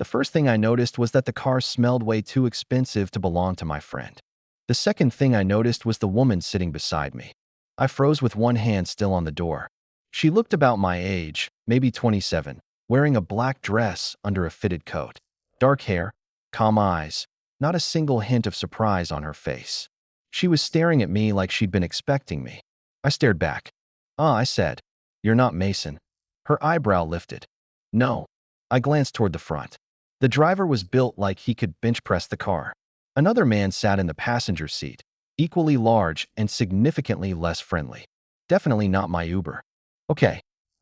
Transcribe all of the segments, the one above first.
first thing I noticed was that the car smelled way too expensive to belong to my friend. The second thing I noticed was the woman sitting beside me. I froze with one hand still on the door. She looked about my age, maybe 27, wearing a black dress under a fitted coat. Dark hair, calm eyes, not a single hint of surprise on her face. She was staring at me like she'd been expecting me. I stared back. I said. You're not Mason. Her eyebrow lifted. No. I glanced toward the front. The driver was built like he could bench press the car. Another man sat in the passenger seat, equally large and significantly less friendly. Definitely not my Uber. Okay.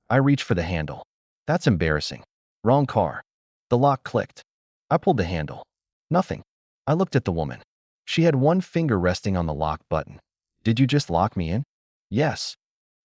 I reached for the handle. That's embarrassing. Wrong car. The lock clicked. I pulled the handle. Nothing. I looked at the woman. She had one finger resting on the lock button. Did you just lock me in? Yes.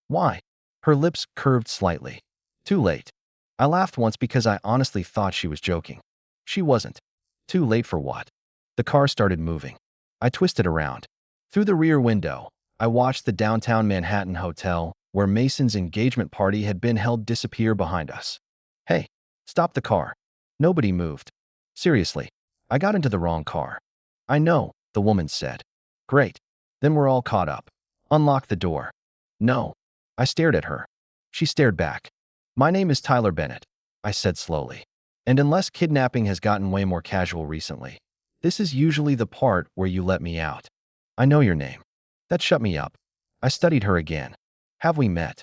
Why? Her lips curved slightly. Too late. I laughed once because I honestly thought she was joking. She wasn't. Too late for what? The car started moving. I twisted around. Through the rear window, I watched the downtown Manhattan hotel where Mason's engagement party had been held disappear behind us. Hey, stop the car. Nobody moved. Seriously, I got into the wrong car. I know, the woman said. Great. Then we're all caught up. Unlock the door. No. I stared at her. She stared back. My name is Tyler Bennett, I said slowly. And unless kidnapping has gotten way more casual recently, this is usually the part where you let me out. I know your name. That shut me up. I studied her again. Have we met?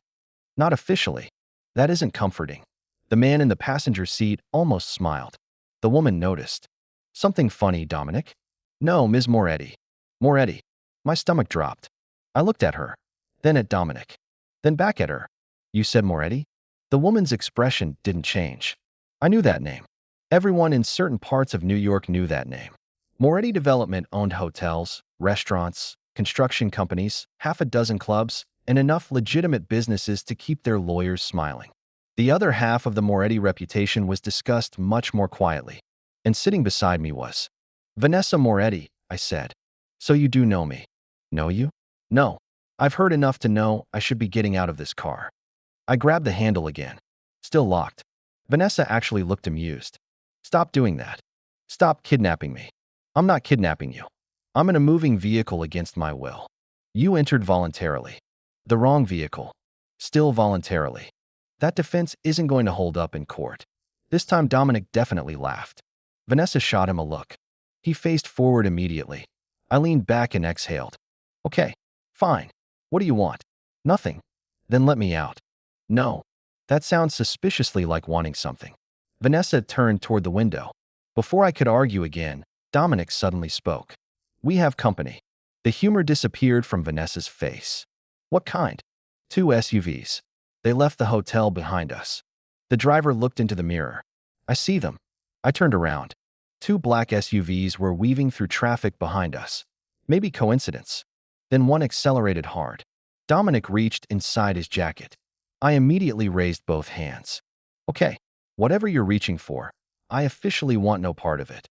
Not officially. That isn't comforting. The man in the passenger seat almost smiled. The woman noticed. Something funny, Dominic? No, Ms. Moretti. Moretti. My stomach dropped. I looked at her, then at Dominic, then back at her. You said Moretti? The woman's expression didn't change. I knew that name. Everyone in certain parts of New York knew that name. Moretti Development owned hotels, restaurants, construction companies, half a dozen clubs, and enough legitimate businesses to keep their lawyers smiling. The other half of the Moretti reputation was discussed much more quietly. And sitting beside me was Vanessa Moretti, I said. So you do know me. Know you? No. I've heard enough to know I should be getting out of this car. I grabbed the handle again. Still locked. Vanessa actually looked amused. Stop doing that. Stop kidnapping me. I'm not kidnapping you. I'm in a moving vehicle against my will. You entered voluntarily. The wrong vehicle. Still voluntarily. That defense isn't going to hold up in court. This time Dominic definitely laughed. Vanessa shot him a look. He faced forward immediately. I leaned back and exhaled. Okay, fine. What do you want? Nothing. Then let me out. No. That sounds suspiciously like wanting something. Vanessa turned toward the window. Before I could argue again, Dominic suddenly spoke. We have company. The humor disappeared from Vanessa's face. What kind? 2 SUVs. They left the hotel behind us. The driver looked into the mirror. I see them. I turned around. 2 black SUVs were weaving through traffic behind us. Maybe coincidence. Then one accelerated hard. Dominic reached inside his jacket. I immediately raised both hands. Okay, whatever you're reaching for, I officially want no part of it.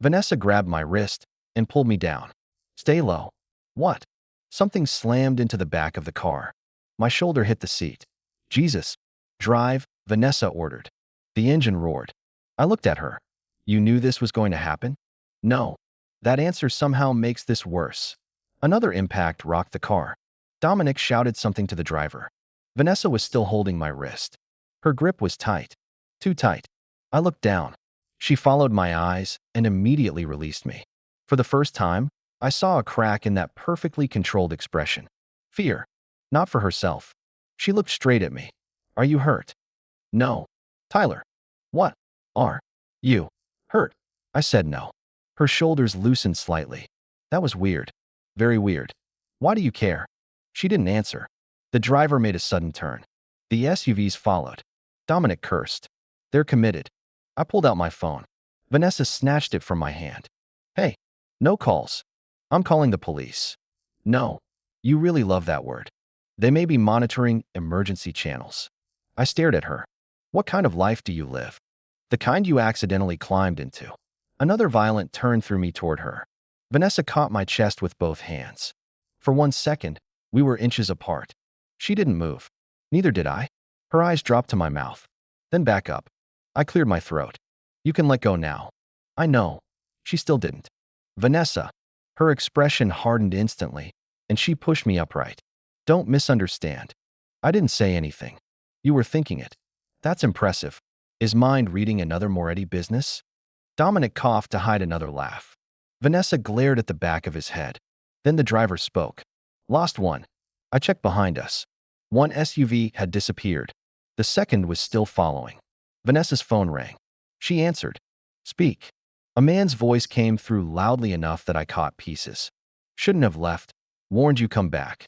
Vanessa grabbed my wrist and pulled me down. Stay low. What? Something slammed into the back of the car. My shoulder hit the seat. Jesus. Drive, Vanessa ordered. The engine roared. I looked at her. You knew this was going to happen? No. That answer somehow makes this worse. Another impact rocked the car. Dominic shouted something to the driver. Vanessa was still holding my wrist. Her grip was tight. Too tight. I looked down. She followed my eyes and immediately released me. For the first time, I saw a crack in that perfectly controlled expression. Fear. Not for herself. She looked straight at me. Are you hurt? No. Tyler. What? Are you hurt? I said no. Her shoulders loosened slightly. That was weird. Very weird. Why do you care? She didn't answer. The driver made a sudden turn. The SUVs followed. Dominic cursed. They're committed. I pulled out my phone. Vanessa snatched it from my hand. Hey, no calls. I'm calling the police. No. You really love that word. They may be monitoring emergency channels. I stared at her. What kind of life do you live? The kind you accidentally climbed into. Another violent turn threw me toward her. Vanessa caught my chest with both hands. For 1 second, we were inches apart. She didn't move. Neither did I. Her eyes dropped to my mouth. Then back up. I cleared my throat. You can let go now. I know. She still didn't. Vanessa. Her expression hardened instantly, and she pushed me upright. Don't misunderstand. I didn't say anything. You were thinking it. That's impressive. Is mind reading another Moretti business? Dominic coughed to hide another laugh. Vanessa glared at the back of his head. Then the driver spoke. Lost one. I checked behind us. One SUV had disappeared. The second was still following. Vanessa's phone rang. She answered. Speak. A man's voice came through loudly enough that I caught pieces. Shouldn't have left. Warned you come back.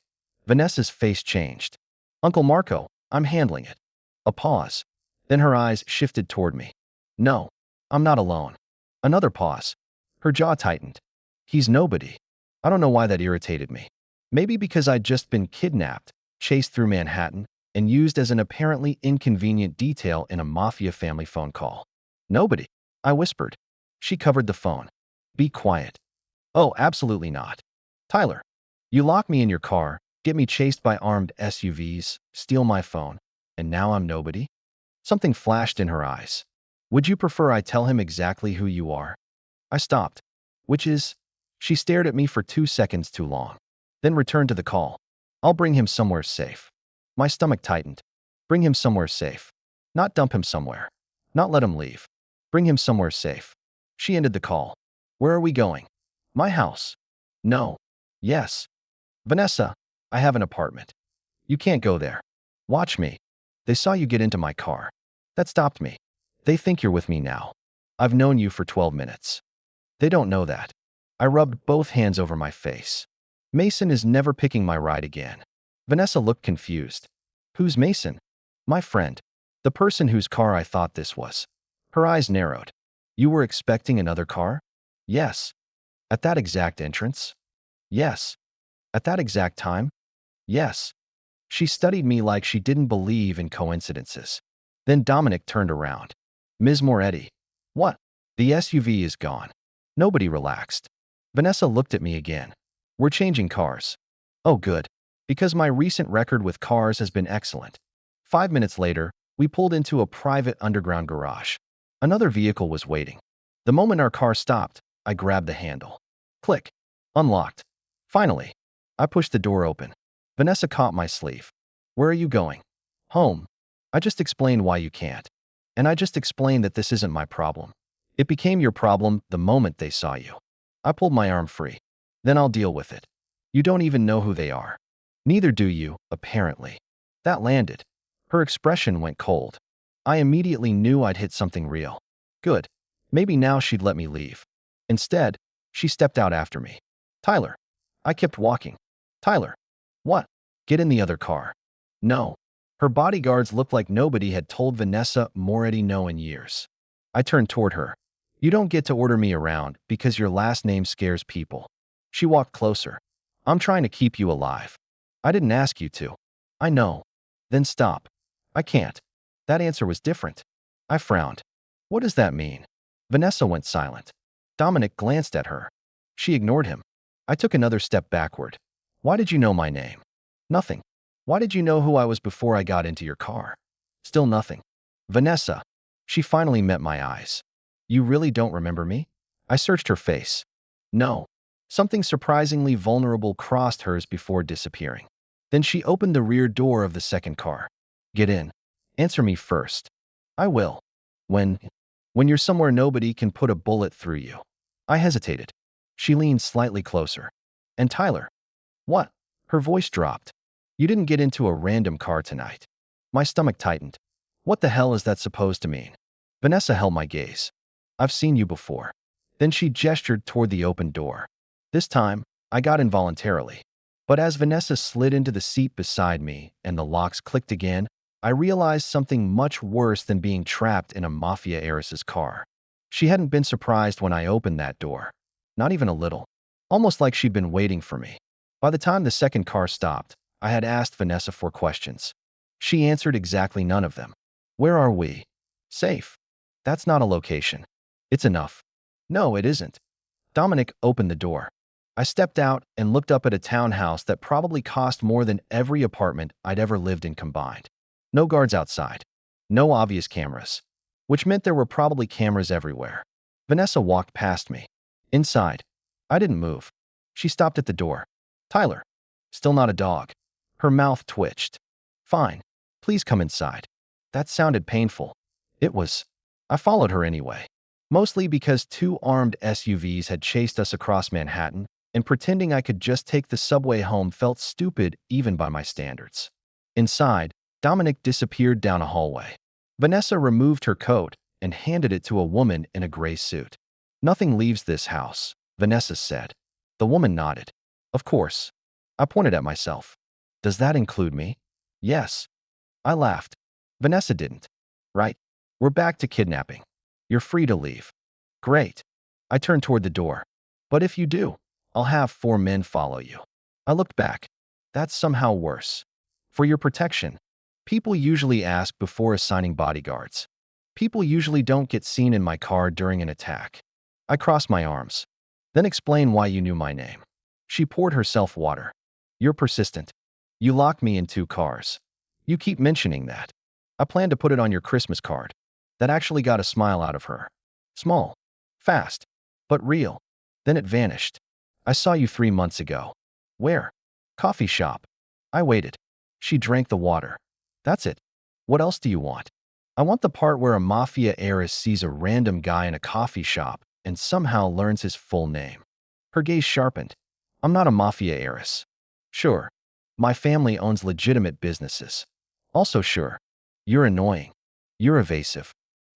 Vanessa's face changed. Uncle Marco, I'm handling it. A pause. Then her eyes shifted toward me. No, I'm not alone. Another pause. Her jaw tightened. He's nobody. I don't know why that irritated me. Maybe because I'd just been kidnapped, chased through Manhattan, and used as an apparently inconvenient detail in a Mafia family phone call. Nobody, I whispered. She covered the phone. Be quiet. Oh, absolutely not. Tyler, you lock me in your car, get me chased by armed SUVs, steal my phone, and now I'm nobody? Something flashed in her eyes. Would you prefer I tell him exactly who you are? I stopped. Which is? She stared at me for 2 seconds too long, then returned to the call. I'll bring him somewhere safe. My stomach tightened. Bring him somewhere safe. Not dump him somewhere. Not let him leave. Bring him somewhere safe. She ended the call. Where are we going? My house. No. Yes. Vanessa, I have an apartment. You can't go there. Watch me. They saw you get into my car. That stopped me. They think you're with me now. I've known you for 12 minutes. They don't know that. I rubbed both hands over my face. Mason is never picking my ride again. Vanessa looked confused. Who's Mason? My friend. The person whose car I thought this was. Her eyes narrowed. You were expecting another car? Yes. At that exact entrance? Yes. At that exact time? Yes. She studied me like she didn't believe in coincidences. Then Dominic turned around. Ms. Moretti. What? The SUV is gone. Nobody relaxed. Vanessa looked at me again. We're changing cars. Oh, good. Because my recent record with cars has been excellent. 5 minutes later, we pulled into a private underground garage. Another vehicle was waiting. The moment our car stopped, I grabbed the handle. Click. Unlocked. Finally, I pushed the door open. Vanessa caught my sleeve. Where are you going? Home. I just explained why you can't. And I just explained that this isn't my problem. It became your problem the moment they saw you. I pulled my arm free. Then I'll deal with it. You don't even know who they are. Neither do you, apparently. That landed. Her expression went cold. I immediately knew I'd hit something real. Good. Maybe now she'd let me leave. Instead, she stepped out after me. Tyler. I kept walking. Tyler. What? Get in the other car. No. Her bodyguards looked like nobody had told Vanessa Moretti no in years. I turned toward her. You don't get to order me around because your last name scares people. She walked closer. I'm trying to keep you alive. I didn't ask you to. I know. Then stop. I can't. That answer was different. I frowned. What does that mean? Vanessa went silent. Dominic glanced at her. She ignored him. I took another step backward. Why did you know my name? Nothing. Why did you know who I was before I got into your car? Still nothing. Vanessa. She finally met my eyes. You really don't remember me? I searched her face. No. Something surprisingly vulnerable crossed hers before disappearing. Then she opened the rear door of the second car. Get in. Answer me first. I will. When you're somewhere nobody can put a bullet through you. I hesitated. She leaned slightly closer. And Tyler. What? Her voice dropped. You didn't get into a random car tonight. My stomach tightened. What the hell is that supposed to mean? Vanessa held my gaze. I've seen you before. Then she gestured toward the open door. This time, I got in voluntarily. But as Vanessa slid into the seat beside me and the locks clicked again, I realized something much worse than being trapped in a Mafia heiress's car. She hadn't been surprised when I opened that door. Not even a little. Almost like she'd been waiting for me. By the time the second car stopped, I had asked Vanessa 4 questions. She answered exactly none of them. Where are we? Safe. That's not a location. It's enough. No, it isn't. Dominic opened the door. I stepped out and looked up at a townhouse that probably cost more than every apartment I'd ever lived in combined. No guards outside. No obvious cameras. which meant there were probably cameras everywhere. Vanessa walked past me. Inside. I didn't move. She stopped at the door. Tyler. Still not a dog. Her mouth twitched. Fine. Please come inside. That sounded painful. It was. I followed her anyway. Mostly because two armed SUVs had chased us across Manhattan, and pretending I could just take the subway home felt stupid even by my standards. Inside, Dominic disappeared down a hallway. Vanessa removed her coat and handed it to a woman in a gray suit. Nothing leaves this house, Vanessa said. The woman nodded. Of course. I pointed at myself. Does that include me? Yes. I laughed. Vanessa didn't. Right. We're back to kidnapping. You're free to leave. Great. I turned toward the door. But if you do, I'll have 4 men follow you. I looked back. That's somehow worse. For your protection. People usually ask before assigning bodyguards. People usually don't get seen in my car during an attack. I crossed my arms. Then explain why you knew my name. She poured herself water. You're persistent. You locked me in 2 cars. You keep mentioning that. I plan to put it on your Christmas card. That actually got a smile out of her. Small. Fast. But real. Then it vanished. I saw you 3 months ago. Where? Coffee shop. I waited. She drank the water. That's it. What else do you want? I want the part where a Mafia heiress sees a random guy in a coffee shop and somehow learns his full name. Her gaze sharpened. I'm not a Mafia heiress. Sure. My family owns legitimate businesses. Also sure. You're annoying. You're evasive.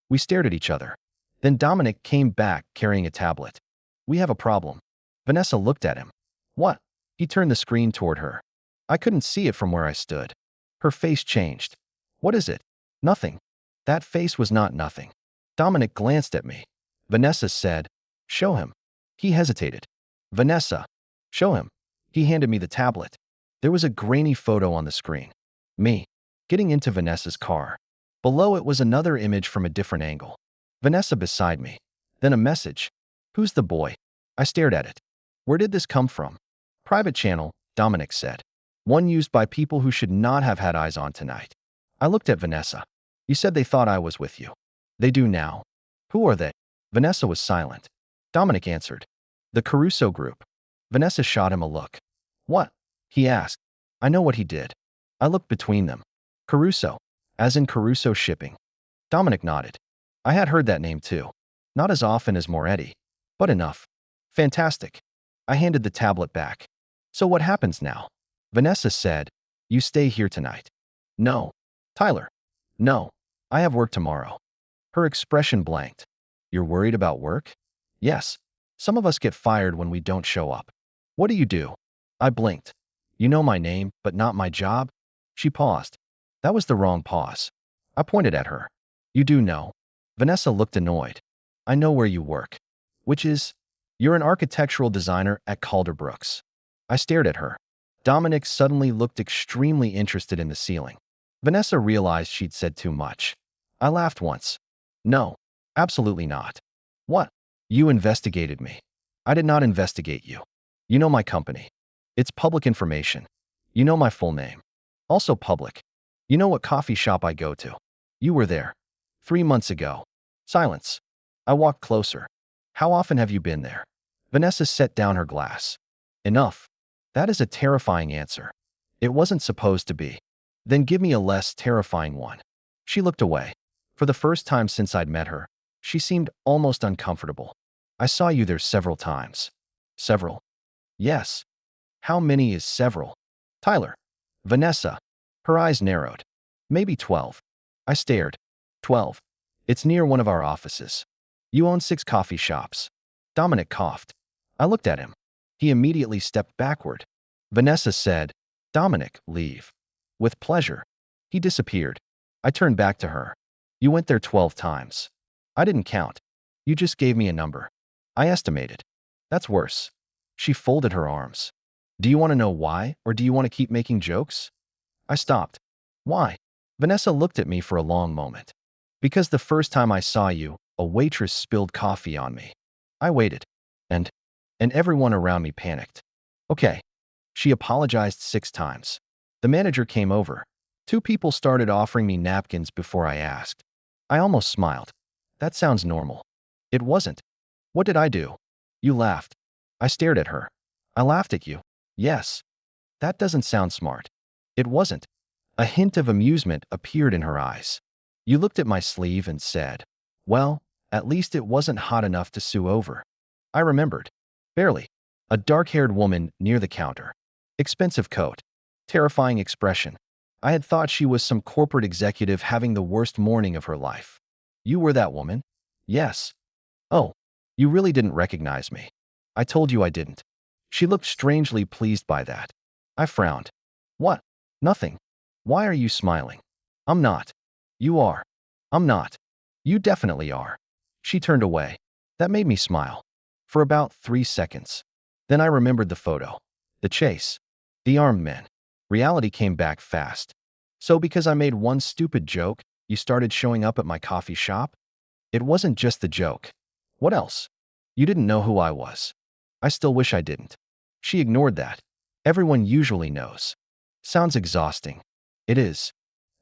We stared at each other. Then Dominic came back carrying a tablet. We have a problem. Vanessa looked at him. What? He turned the screen toward her. I couldn't see it from where I stood. Her face changed. What is it? Nothing. That face was not nothing. Dominic glanced at me. Vanessa said, show him. He hesitated. Vanessa. Show him. He handed me the tablet. There was a grainy photo on the screen. Me. Getting into Vanessa's car. Below it was another image from a different angle. Vanessa beside me. Then a message. Who's the boy? I stared at it. Where did this come from? Private channel, Dominic said. One used by people who should not have had eyes on tonight. I looked at Vanessa. You said they thought I was with you. They do now. Who are they? Vanessa was silent. Dominic answered. The Caruso group. Vanessa shot him a look. What? He asked. I know what he did. I looked between them. Caruso. As in Caruso Shipping. Dominic nodded. I had heard that name too. Not as often as Moretti. But enough. Fantastic. I handed the tablet back. So what happens now? Vanessa said, you stay here tonight. No. Tyler. No. I have work tomorrow. Her expression blanked. You're worried about work? Yes. Some of us get fired when we don't show up. What do you do? I blinked. You know my name, but not my job? She paused. That was the wrong pause. I pointed at her. You do know. Vanessa looked annoyed. I know where you work. Which is? You're an architectural designer at Calder Brooks. I stared at her. Dominic suddenly looked extremely interested in the ceiling. Vanessa realized she'd said too much. I laughed once. No, absolutely not. What? You investigated me. I did not investigate you. You know my company. It's public information. You know my full name. Also public. You know what coffee shop I go to. You were there. 3 months ago. Silence. I walked closer. How often have you been there? Vanessa set down her glass. Enough. That is a terrifying answer. It wasn't supposed to be. Then give me a less terrifying one. She looked away. For the first time since I'd met her, she seemed almost uncomfortable. I saw you there several times. Several? Yes. How many is several? Tyler. Vanessa. Her eyes narrowed. Maybe 12. I stared. 12. It's near one of our offices. You own 6 coffee shops. Dominic coughed. I looked at him. He immediately stepped backward. Vanessa said, Dominic, leave. With pleasure. He disappeared. I turned back to her. You went there 12 times. I didn't count. You just gave me a number. I estimated. That's worse. She folded her arms. Do you want to know why, or do you want to keep making jokes? I stopped. Why? Vanessa looked at me for a long moment. Because the first time I saw you, a waitress spilled coffee on me. I waited. And everyone around me panicked. Okay. She apologized 6 times. The manager came over. 2 people started offering me napkins before I asked. I almost smiled. That sounds normal. It wasn't. What did I do? You laughed. I stared at her. I laughed at you. Yes. That doesn't sound smart. It wasn't. A hint of amusement appeared in her eyes. You looked at my sleeve and said, well, at least it wasn't hot enough to sue over. I remembered. Barely. A dark-haired woman near the counter. Expensive coat. Terrifying expression. I had thought she was some corporate executive having the worst morning of her life. You were that woman? Yes. Oh, you really didn't recognize me. I told you I didn't. She looked strangely pleased by that. I frowned. What? Nothing. Why are you smiling? I'm not. You are. I'm not. You definitely are. She turned away. That made me smile. For about 3 seconds. Then I remembered the photo. The chase. The armed men. Reality came back fast. So because I made one stupid joke, you started showing up at my coffee shop? It wasn't just the joke. What else? You didn't know who I was. I still wish I didn't. She ignored that. Everyone usually knows. Sounds exhausting. It is.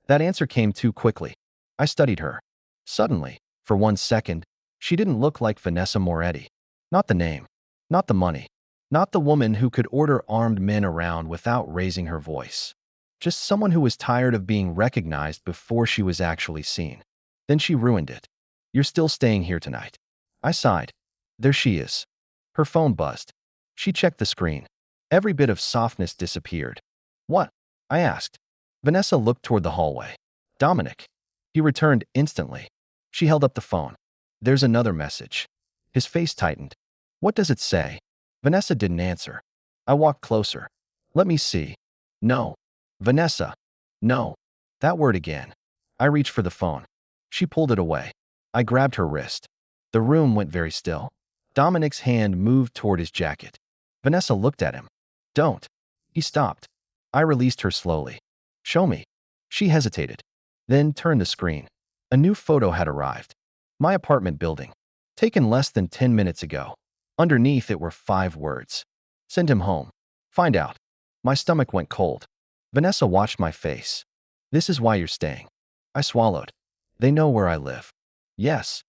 That answer came too quickly. I studied her. Suddenly, for 1 second, she didn't look like Vanessa Moretti. Not the name. Not the money. Not the woman who could order armed men around without raising her voice. Just someone who was tired of being recognized before she was actually seen. Then she ruined it. You're still staying here tonight. I sighed. There she is. Her phone buzzed. She checked the screen. Every bit of softness disappeared. What? I asked. Vanessa looked toward the hallway. Dominic. He returned instantly. She held up the phone. There's another message. His face tightened. What does it say? Vanessa didn't answer. I walked closer. Let me see. No. Vanessa. No. That word again. I reached for the phone. She pulled it away. I grabbed her wrist. The room went very still. Dominic's hand moved toward his jacket. Vanessa looked at him. Don't. He stopped. I released her slowly. Show me. She hesitated. Then turned the screen. A new photo had arrived. My apartment building. Taken less than 10 minutes ago. Underneath it were 5 words. Send him home. Find out. My stomach went cold. Vanessa watched my face. This is why you're staying. I swallowed. They know where I live. Yes.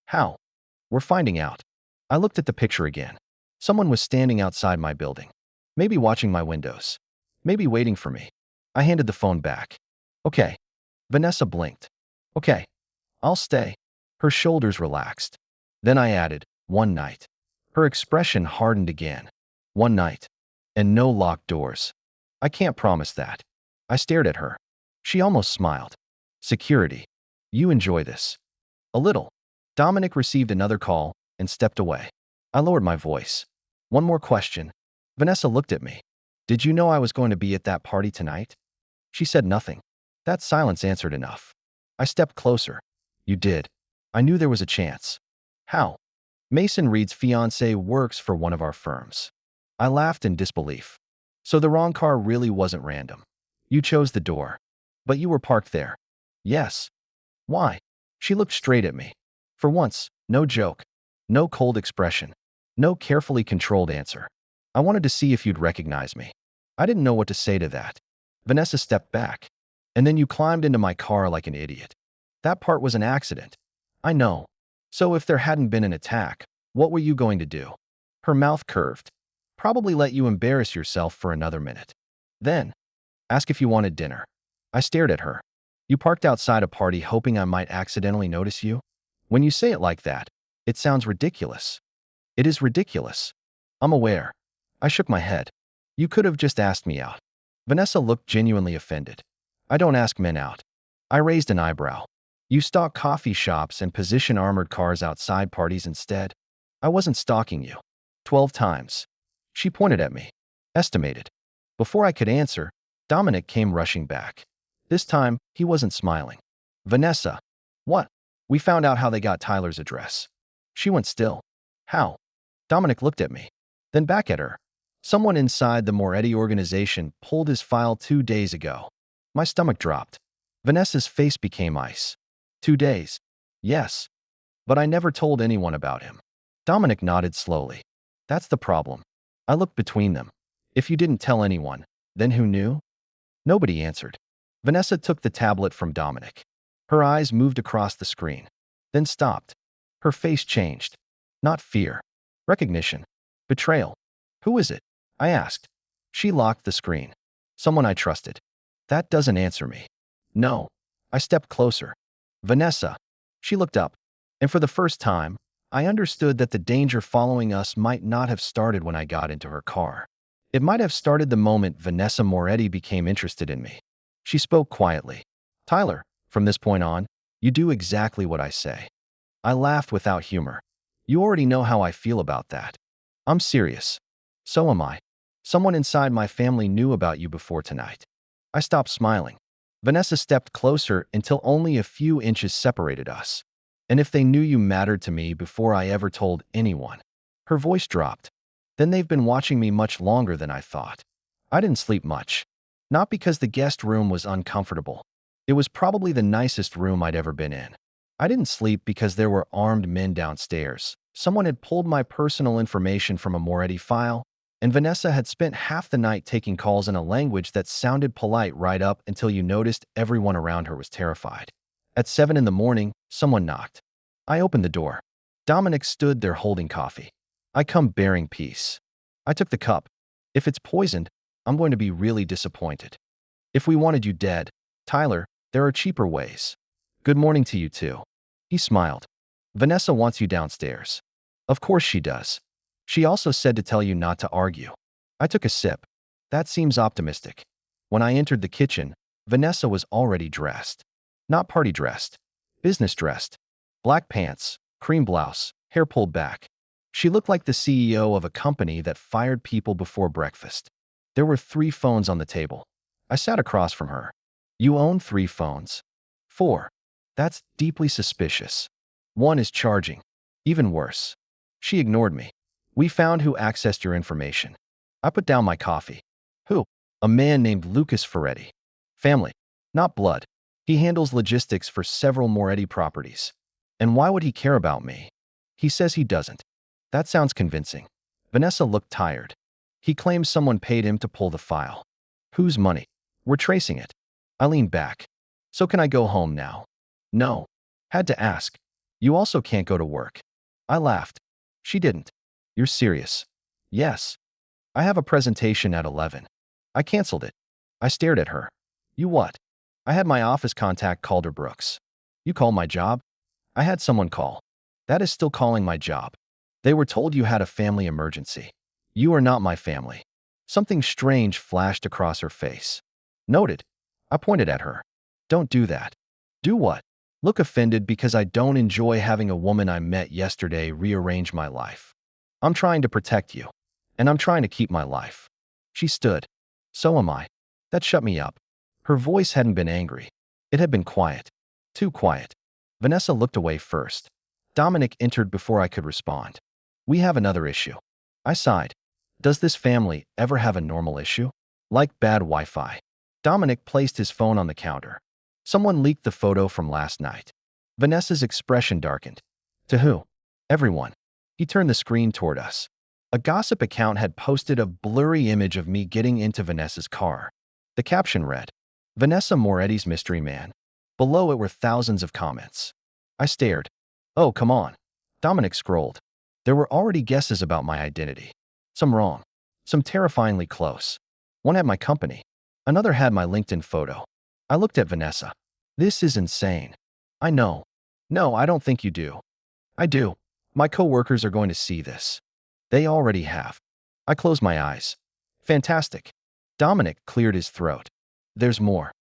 How? We're finding out. I looked at the picture again. Someone was standing outside my building. Maybe watching my windows. Maybe waiting for me. I handed the phone back. Okay. Vanessa blinked. Okay. I'll stay. Her shoulders relaxed. Then I added, one night. Her expression hardened again. One night. And no locked doors. I can't promise that. I stared at her. She almost smiled. Security. You enjoy this. A little. Dominic received another call and stepped away. I lowered my voice. One more question. Vanessa looked at me. Did you know I was going to be at that party tonight? She said nothing. That silence answered enough. I stepped closer. You did. I knew there was a chance. How? Mason Reed's fiancé works for one of our firms. I laughed in disbelief. So the wrong car really wasn't random. You chose the door. But you were parked there. Yes. Why? She looked straight at me. For once, no joke. No cold expression. No carefully controlled answer. I wanted to see if you'd recognize me. I didn't know what to say to that. Vanessa stepped back. And then you climbed into my car like an idiot. That part was an accident. I know. So if there hadn't been an attack, what were you going to do? Her mouth curved. Probably let you embarrass yourself for another minute. Then, ask if you wanted dinner. I stared at her. You parked outside a party hoping I might accidentally notice you? When you say it like that, it sounds ridiculous. It is ridiculous. I'm aware. I shook my head. You could have just asked me out. Vanessa looked genuinely offended. I don't ask men out. I raised an eyebrow. You stalk coffee shops and position armored cars outside parties instead. I wasn't stalking you. 12 times. She pointed at me. Estimated. Before I could answer, Dominic came rushing back. This time, he wasn't smiling. Vanessa. What? We found out how they got Tyler's address. She went still. How? Dominic looked at me. Then back at her. Someone inside the Moretti organization pulled his file 2 days ago. My stomach dropped. Vanessa's face became ice. 2 days. Yes. But I never told anyone about him. Dominic nodded slowly. That's the problem. I looked between them. If you didn't tell anyone, then who knew? Nobody answered. Vanessa took the tablet from Dominic. Her eyes moved across the screen, then stopped. Her face changed. Not fear. Recognition. Betrayal. Who is it? I asked. She locked the screen. Someone I trusted. That doesn't answer me. No. I stepped closer. Vanessa. She looked up. And for the first time, I understood that the danger following us might not have started when I got into her car. It might have started the moment Vanessa Moretti became interested in me. She spoke quietly. Tyler, from this point on, you do exactly what I say. I laughed without humor. You already know how I feel about that. I'm serious. So am I. Someone inside my family knew about you before tonight. I stopped smiling. Vanessa stepped closer until only a few inches separated us. And if they knew you mattered to me before I ever told anyone. Her voice dropped. Then they've been watching me much longer than I thought. I didn't sleep much. Not because the guest room was uncomfortable. It was probably the nicest room I'd ever been in. I didn't sleep because there were armed men downstairs. Someone had pulled my personal information from a Moretti file, and Vanessa had spent half the night taking calls in a language that sounded polite right up until you noticed everyone around her was terrified. At 7 in the morning, someone knocked. I opened the door. Dominic stood there holding coffee. I come bearing peace. I took the cup. If it's poisoned, I'm going to be really disappointed. If we wanted you dead, Tyler, there are cheaper ways. Good morning to you too. He smiled. Vanessa wants you downstairs. Of course she does. She also said to tell you not to argue. I took a sip. That seems optimistic. When I entered the kitchen, Vanessa was already dressed. Not party dressed. Business dressed. Black pants, cream blouse, hair pulled back. She looked like the CEO of a company that fired people before breakfast. There were 3 phones on the table. I sat across from her. You own 3 phones? 4. That's deeply suspicious. 1 is charging. Even worse. She ignored me. We found who accessed your information. I put down my coffee. Who? A man named Lucas Ferretti. Family. Not blood. He handles logistics for several Moretti properties. And why would he care about me? He says he doesn't. That sounds convincing. Vanessa looked tired. He claims someone paid him to pull the file. Whose money? We're tracing it. I leaned back. So can I go home now? No. Had to ask. You also can't go to work. I laughed. She didn't. You're serious? Yes. I have a presentation at 11. I canceled it. I stared at her. You what? I had my office contact Calder Brooks. You call my job? I had someone call. That is still calling my job. They were told you had a family emergency. You are not my family. Something strange flashed across her face. Noted. I pointed at her. Don't do that. Do what? Look offended because I don't enjoy having a woman I met yesterday rearrange my life. I'm trying to protect you. And I'm trying to keep my life. She stood. So am I. That shut me up. Her voice hadn't been angry. It had been quiet. Too quiet. Vanessa looked away first. Dominic entered before I could respond. We have another issue. I sighed. Does this family ever have a normal issue? Like bad Wi-Fi. Dominic placed his phone on the counter. Someone leaked the photo from last night. Vanessa's expression darkened. To who? Everyone. He turned the screen toward us. A gossip account had posted a blurry image of me getting into Vanessa's car. The caption read, Vanessa Moretti's mystery man. Below it were thousands of comments. I stared. Oh, come on. Dominic scrolled. There were already guesses about my identity. Some wrong. Some terrifyingly close. One had my company. Another had my LinkedIn photo. I looked at Vanessa. This is insane. I know. No, I don't think you do. I do. My coworkers are going to see this. They already have. I closed my eyes. Fantastic. Dominic cleared his throat. There's more.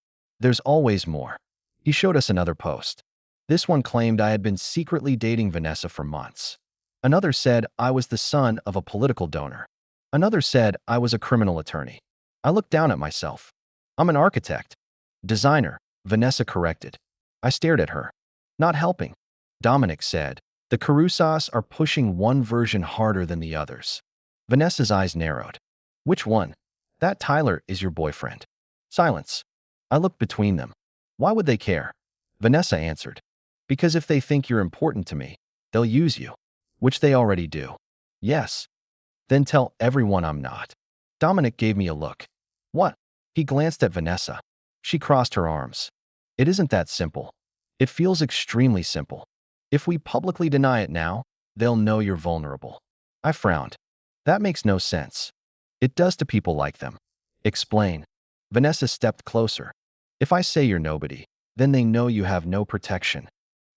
There's always more. He showed us another post. This one claimed I had been secretly dating Vanessa for months. Another said I was the son of a political donor. Another said I was a criminal attorney. I looked down at myself. I'm an architect. Designer, Vanessa corrected. I stared at her. Not helping. Dominic said, the Carusas are pushing one version harder than the others. Vanessa's eyes narrowed. Which one? That Tyler is your boyfriend. Silence. I looked between them. Why would they care? Vanessa answered. Because if they think you're important to me, they'll use you. Which they already do. Yes. Then tell everyone I'm not. Dominic gave me a look. What? He glanced at Vanessa. She crossed her arms. It isn't that simple. It feels extremely simple. If we publicly deny it now, they'll know you're vulnerable. I frowned. That makes no sense. It does to people like them. Explain. Vanessa stepped closer. If I say you're nobody, then they know you have no protection.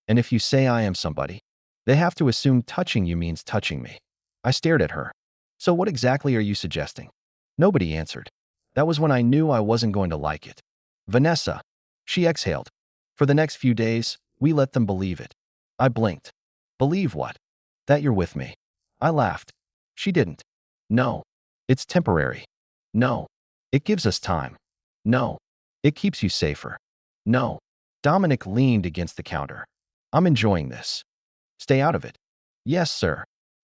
And if you say I am somebody, they have to assume touching you means touching me. I stared at her. So what exactly are you suggesting? Nobody answered. That was when I knew I wasn't going to like it. Vanessa. She exhaled. For the next few days, we let them believe it. I blinked. Believe what? That you're with me. I laughed. She didn't. No. It's temporary. No. It gives us time. No. It keeps you safer. No. Dominic leaned against the counter. I'm enjoying this. Stay out of it. Yes, sir.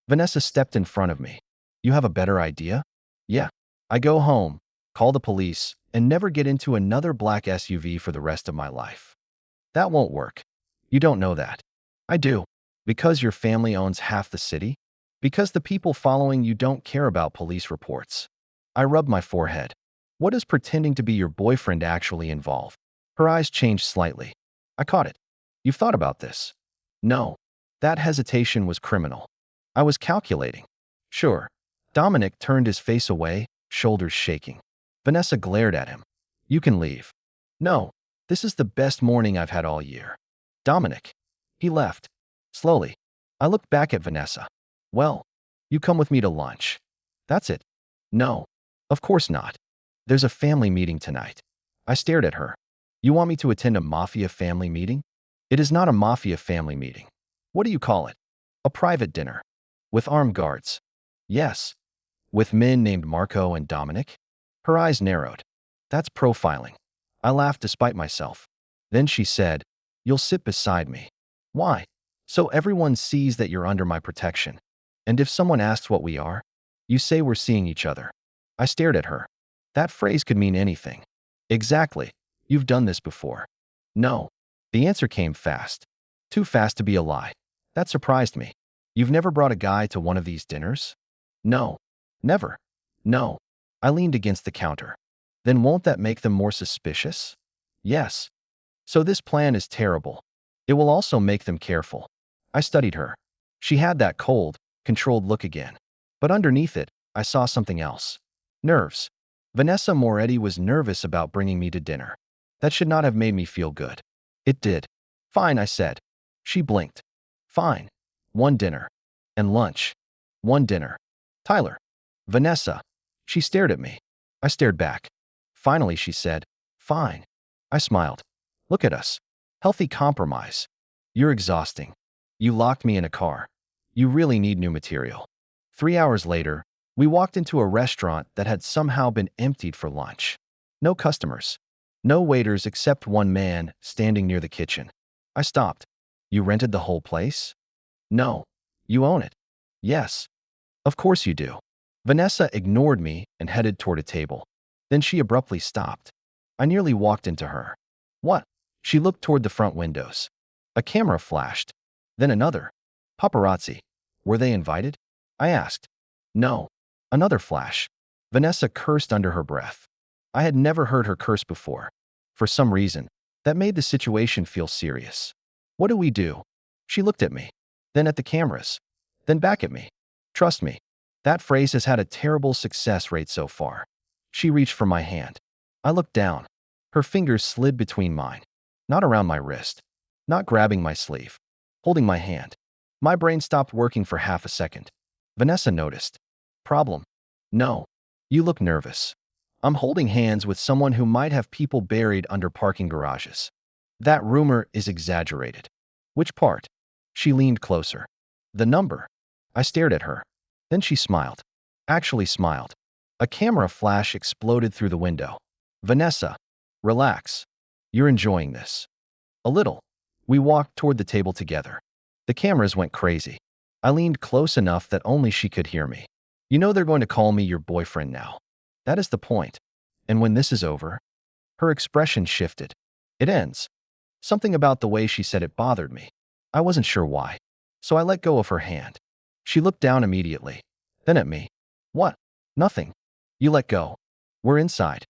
Vanessa stepped in front of me. You have a better idea? Yeah. I go home, call the police, and never get into another black SUV for the rest of my life. That won't work. You don't know that. I do. Because your family owns half the city? Because the people following you don't care about police reports. I rubbed my forehead. What does pretending to be your boyfriend actually involve? Her eyes changed slightly. I caught it. You've thought about this? No. That hesitation was criminal. I was calculating. Sure. Dominic turned his face away, shoulders shaking. Vanessa glared at him. You can leave. No. This is the best morning I've had all year. Dominic. He left. Slowly. I looked back at Vanessa. Well, you come with me to lunch. That's it. No. Of course not. There's a family meeting tonight. I stared at her. You want me to attend a Mafia family meeting? It is not a Mafia family meeting. What do you call it? A private dinner. With armed guards. Yes. With men named Marco and Dominic? Her eyes narrowed. That's profiling. I laughed despite myself. Then she said, You'll sit beside me. Why? So everyone sees that you're under my protection. And if someone asks what we are, you say we're seeing each other. I stared at her. That phrase could mean anything. Exactly. You've done this before. No. The answer came fast. Too fast to be a lie. That surprised me. You've never brought a guy to one of these dinners? No. Never. No. I leaned against the counter. Then won't that make them more suspicious? Yes. So this plan is terrible. It will also make them careful. I studied her. She had that cold, controlled look again. But underneath it, I saw something else. Nerves. Vanessa Moretti was nervous about bringing me to dinner. That should not have made me feel good. It did. Fine, I said. She blinked. Fine. One dinner. And lunch. One dinner. Tyler. Vanessa. She stared at me. I stared back. Finally, she said, Fine. I smiled. Look at us. Healthy compromise. You're exhausting. You locked me in a car. You really need new material. 3 hours later, we walked into a restaurant that had somehow been emptied for lunch. No customers. No waiters except one man standing near the kitchen. I stopped. You rented the whole place? No. You own it. Yes. Of course you do. Vanessa ignored me and headed toward a table. Then she abruptly stopped. I nearly walked into her. What? She looked toward the front windows. A camera flashed. Then another. Paparazzi. Were they invited? I asked. No. Another flash. Vanessa cursed under her breath. I had never heard her curse before. For some reason, that made the situation feel serious. What do we do? She looked at me. Then at the cameras. Then back at me. Trust me. That phrase has had a terrible success rate so far. She reached for my hand. I looked down. Her fingers slid between mine. Not around my wrist. Not grabbing my sleeve. Holding my hand. My brain stopped working for half a second. Vanessa noticed. Problem? No. You look nervous. I'm holding hands with someone who might have people buried under parking garages. That rumor is exaggerated. Which part? She leaned closer. The number. I stared at her. Then she smiled. Actually smiled. A camera flash exploded through the window. Vanessa, relax. You're enjoying this. A little. We walked toward the table together. The cameras went crazy. I leaned close enough that only she could hear me. You know they're going to call me your boyfriend now. That is the point. And when this is over, her expression shifted. It ends. Something about the way she said it bothered me. I wasn't sure why. So I let go of her hand. She looked down immediately. Then at me. What? Nothing. You let go. We're inside.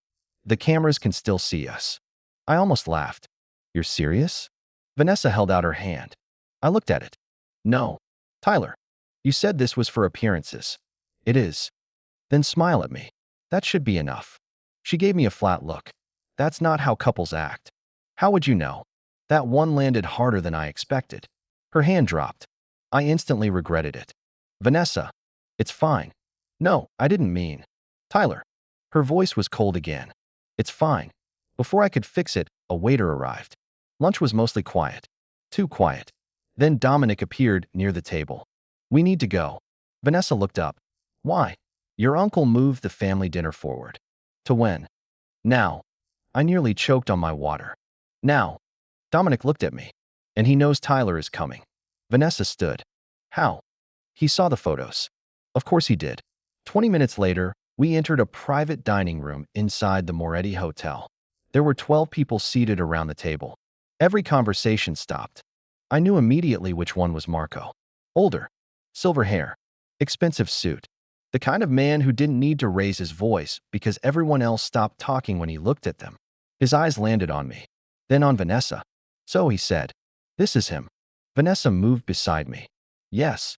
The cameras can still see us. I almost laughed. You're serious? Vanessa held out her hand. I looked at it. No. Tyler, you said this was for appearances. It is. Then smile at me. That should be enough. She gave me a flat look. That's not how couples act. How would you know? That one landed harder than I expected. Her hand dropped. I instantly regretted it. Vanessa, it's fine. No, I didn't mean. Tyler. Her voice was cold again. It's fine. Before I could fix it, a waiter arrived. Lunch was mostly quiet. Too quiet. Then Dominic appeared near the table. We need to go. Vanessa looked up. Why? Your uncle moved the family dinner forward. To when? Now. I nearly choked on my water. Now. Dominic looked at me. And he knows Tyler is coming. Vanessa stood. How? He saw the photos. Of course he did. 20 minutes later, we entered a private dining room inside the Moretti Hotel. There were 12 people seated around the table. Every conversation stopped. I knew immediately which one was Marco. Older. Silver hair. Expensive suit. The kind of man who didn't need to raise his voice because everyone else stopped talking when he looked at them. His eyes landed on me. Then on Vanessa. So he said, this is him. Vanessa moved beside me. Yes.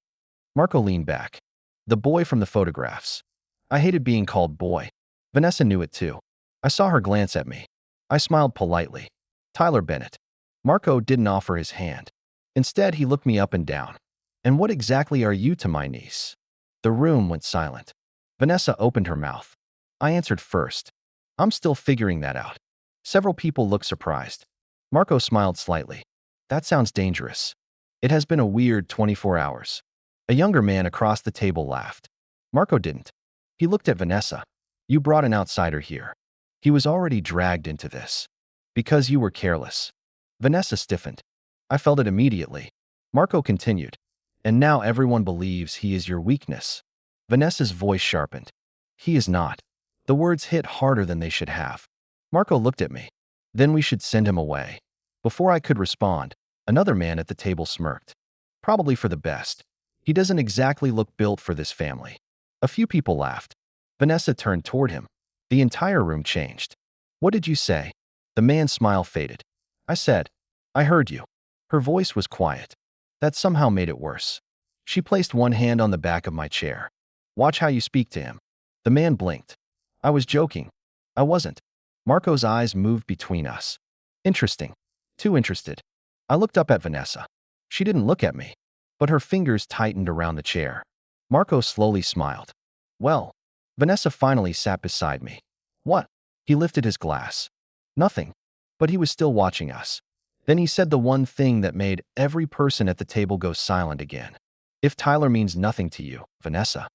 Marco leaned back. The boy from the photographs. I hated being called boy. Vanessa knew it too. I saw her glance at me. I smiled politely. Tyler Bennett. Marco didn't offer his hand. Instead, he looked me up and down. And what exactly are you to my niece? The room went silent. Vanessa opened her mouth. I answered first. I'm still figuring that out. Several people looked surprised. Marco smiled slightly. That sounds dangerous. It has been a weird 24 hours. A younger man across the table laughed. Marco didn't. He looked at Vanessa. You brought an outsider here. He was already dragged into this. Because you were careless. Vanessa stiffened. I felt it immediately. Marco continued. And now everyone believes he is your weakness. Vanessa's voice sharpened. He is not. The words hit harder than they should have. Marco looked at me. Then we should send him away. Before I could respond, another man at the table smirked. Probably for the best. He doesn't exactly look built for this family. A few people laughed. Vanessa turned toward him. The entire room changed. What did you say? The man's smile faded. I said, I heard you. Her voice was quiet. That somehow made it worse. She placed one hand on the back of my chair. Watch how you speak to him. The man blinked. I was joking. I wasn't. Marco's eyes moved between us. Interesting. Too interested. I looked up at Vanessa. She didn't look at me, but her fingers tightened around the chair. Marco slowly smiled. Well, Vanessa finally sat beside me. What? He lifted his glass. Nothing. But he was still watching us. Then he said the one thing that made every person at the table go silent again. If Tyler means nothing to you, Vanessa.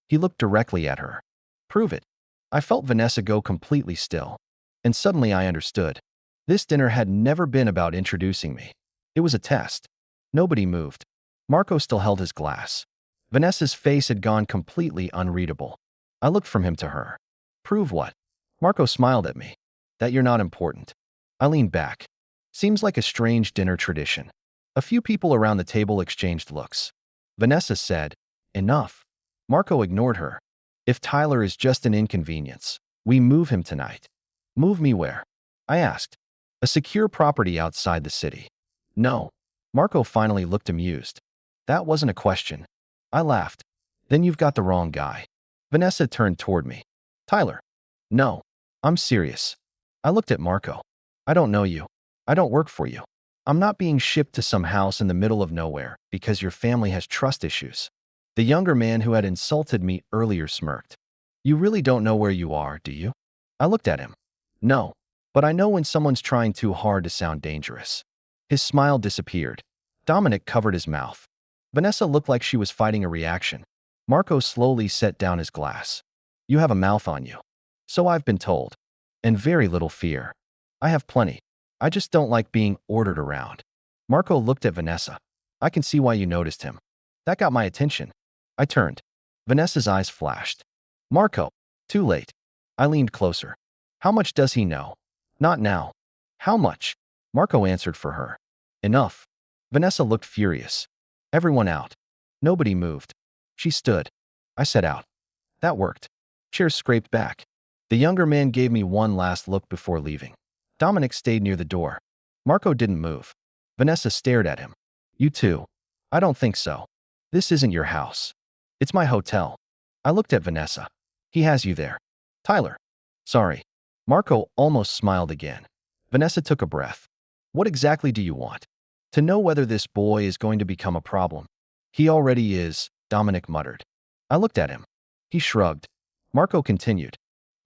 He looked directly at her. Prove it. I felt Vanessa go completely still. And suddenly I understood. This dinner had never been about introducing me. It was a test. Nobody moved. Marco still held his glass. Vanessa's face had gone completely unreadable. I looked from him to her. Prove what? Marco smiled at me. That you're not important. I leaned back. Seems like a strange dinner tradition. A few people around the table exchanged looks. Vanessa said, enough. Marco ignored her. If Tyler is just an inconvenience, we move him tonight. Move me where? I asked. A secure property outside the city. No. Marco finally looked amused. That wasn't a question. I laughed. Then you've got the wrong guy. Vanessa turned toward me. Tyler. No. I'm serious. I looked at Marco. I don't know you. I don't work for you. I'm not being shipped to some house in the middle of nowhere because your family has trust issues. The younger man who had insulted me earlier smirked. You really don't know where you are, do you? I looked at him. No. But I know when someone's trying too hard to sound dangerous. His smile disappeared. Dominic covered his mouth. Vanessa looked like she was fighting a reaction. Marco slowly set down his glass. You have a mouth on you. So I've been told. And very little fear. I have plenty. I just don't like being ordered around. Marco looked at Vanessa. I can see why you noticed him. That got my attention. I turned. Vanessa's eyes flashed. Marco. Too late. I leaned closer. How much does he know? Not now. How much? Marco answered for her. Enough. Vanessa looked furious. Everyone out. Nobody moved. She stood. I sat out. That worked. Chairs scraped back. The younger man gave me one last look before leaving. Dominic stayed near the door. Marco didn't move. Vanessa stared at him. You too. I don't think so. This isn't your house. It's my hotel. I looked at Vanessa. He has you there. Tyler. Sorry. Marco almost smiled again. Vanessa took a breath. What exactly do you want? To know whether this boy is going to become a problem. He already is, Dominic muttered. I looked at him. He shrugged. Marco continued.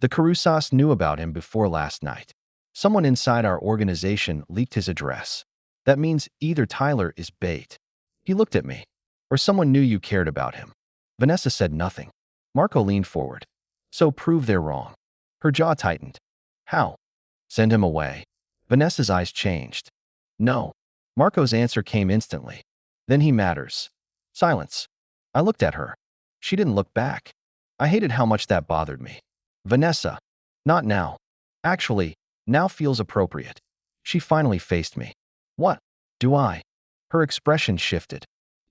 The Carusas knew about him before last night. Someone inside our organization leaked his address. That means either Tyler is bait. He looked at me. Or someone knew you cared about him. Vanessa said nothing. Marco leaned forward. So prove they're wrong. Her jaw tightened. How? Send him away. Vanessa's eyes changed. No. Marco's answer came instantly. Then he matters. Silence. I looked at her. She didn't look back. I hated how much that bothered me. Vanessa. Not now. Actually, now feels appropriate. She finally faced me. What? Do I? Her expression shifted.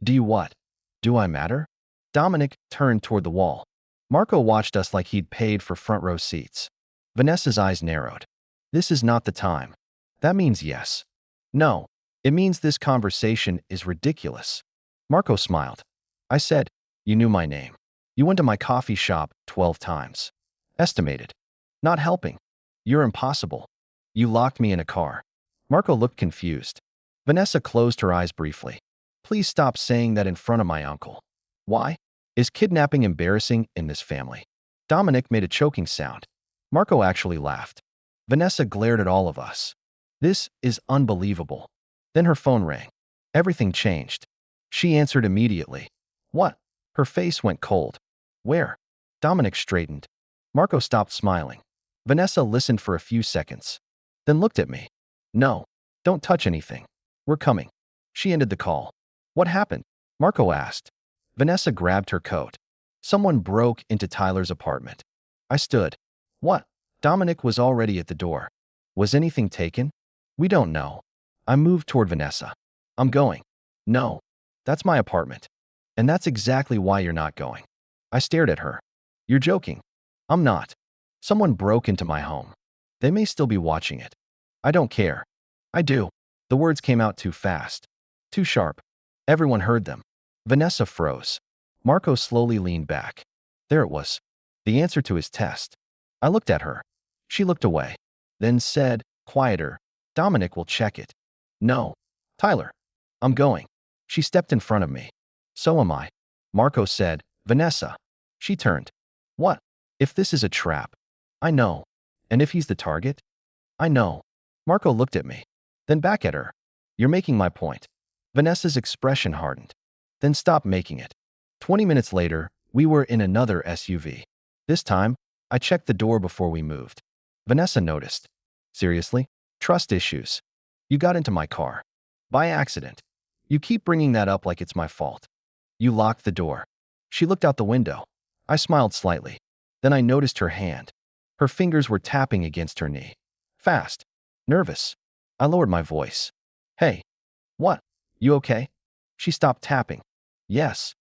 Do you what? Do I matter? Dominic turned toward the wall. Marco watched us like he'd paid for front row seats. Vanessa's eyes narrowed. This is not the time. That means yes. No. It means this conversation is ridiculous. Marco smiled. I said, you knew my name. You went to my coffee shop 12 times. Estimated. Not helping. You're impossible. You locked me in a car. Marco looked confused. Vanessa closed her eyes briefly. Please stop saying that in front of my uncle. Why? Is kidnapping embarrassing in this family? Dominic made a choking sound. Marco actually laughed. Vanessa glared at all of us. This is unbelievable. Then her phone rang. Everything changed. She answered immediately. What? Her face went cold. Where? Dominic straightened. Marco stopped smiling. Vanessa listened for a few seconds. Then looked at me. No. Don't touch anything. We're coming. She ended the call. What happened? Marco asked. Vanessa grabbed her coat. Someone broke into Tyler's apartment. I stood. What? Dominic was already at the door. Was anything taken? We don't know. I moved toward Vanessa. I'm going. No. That's my apartment. And that's exactly why you're not going. I stared at her. You're joking. I'm not. Someone broke into my home. They may still be watching it. I don't care. I do. The words came out too fast. Too sharp. Everyone heard them. Vanessa froze. Marco slowly leaned back. There it was. The answer to his test. I looked at her. She looked away. Then said, quieter, Dominic will check it. No. Tyler. I'm going. She stepped in front of me. So am I. Marco said, Vanessa. She turned. What? If this is a trap. I know. And if he's the target? I know. Marco looked at me. Then back at her. You're making my point. Vanessa's expression hardened. Then stop making it. 20 minutes later, we were in another SUV. This time, I checked the door before we moved. Vanessa noticed. Seriously? Trust issues. You got into my car. By accident. You keep bringing that up like it's my fault. You locked the door. She looked out the window. I smiled slightly. Then I noticed her hand. Her fingers were tapping against her knee. Fast. Nervous. I lowered my voice. Hey. What? You okay? She stopped tapping. Yes.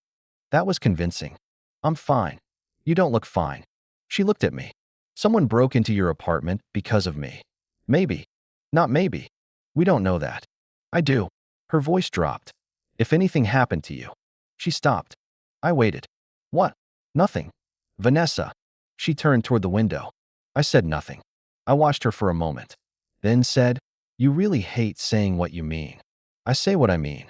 That was convincing. I'm fine. You don't look fine. She looked at me. Someone broke into your apartment because of me. Maybe. Not maybe. We don't know that. I do. Her voice dropped. If anything happened to you. She stopped. I waited. What? Nothing. Vanessa. She turned toward the window. I said nothing. I watched her for a moment. Then said, you really hate saying what you mean. I say what I mean.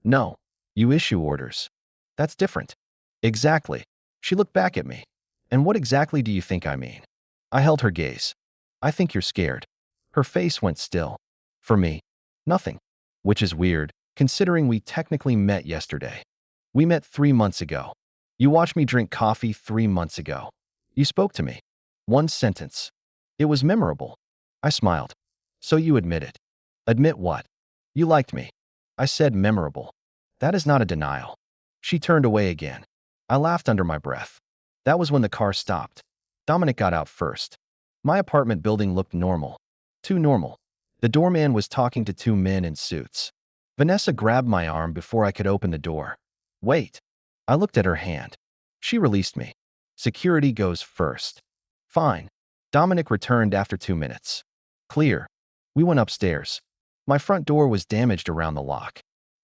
No. You issue orders. That's different. Exactly. She looked back at me. And what exactly do you think I mean? I held her gaze. I think you're scared. Her face went still. For me, nothing. Which is weird, considering we technically met yesterday. We met 3 months ago. You watched me drink coffee 3 months ago. You spoke to me. One sentence. It was memorable. I smiled. So you admit it. Admit what? You liked me. I said memorable. That is not a denial. She turned away again. I laughed under my breath. That was when the car stopped. Dominic got out first. My apartment building looked normal. Too normal. The doorman was talking to 2 men in suits. Vanessa grabbed my arm before I could open the door. Wait. I looked at her hand. She released me. Security goes first. Fine. Dominic returned after 2 minutes. Clear. We went upstairs. My front door was damaged around the lock.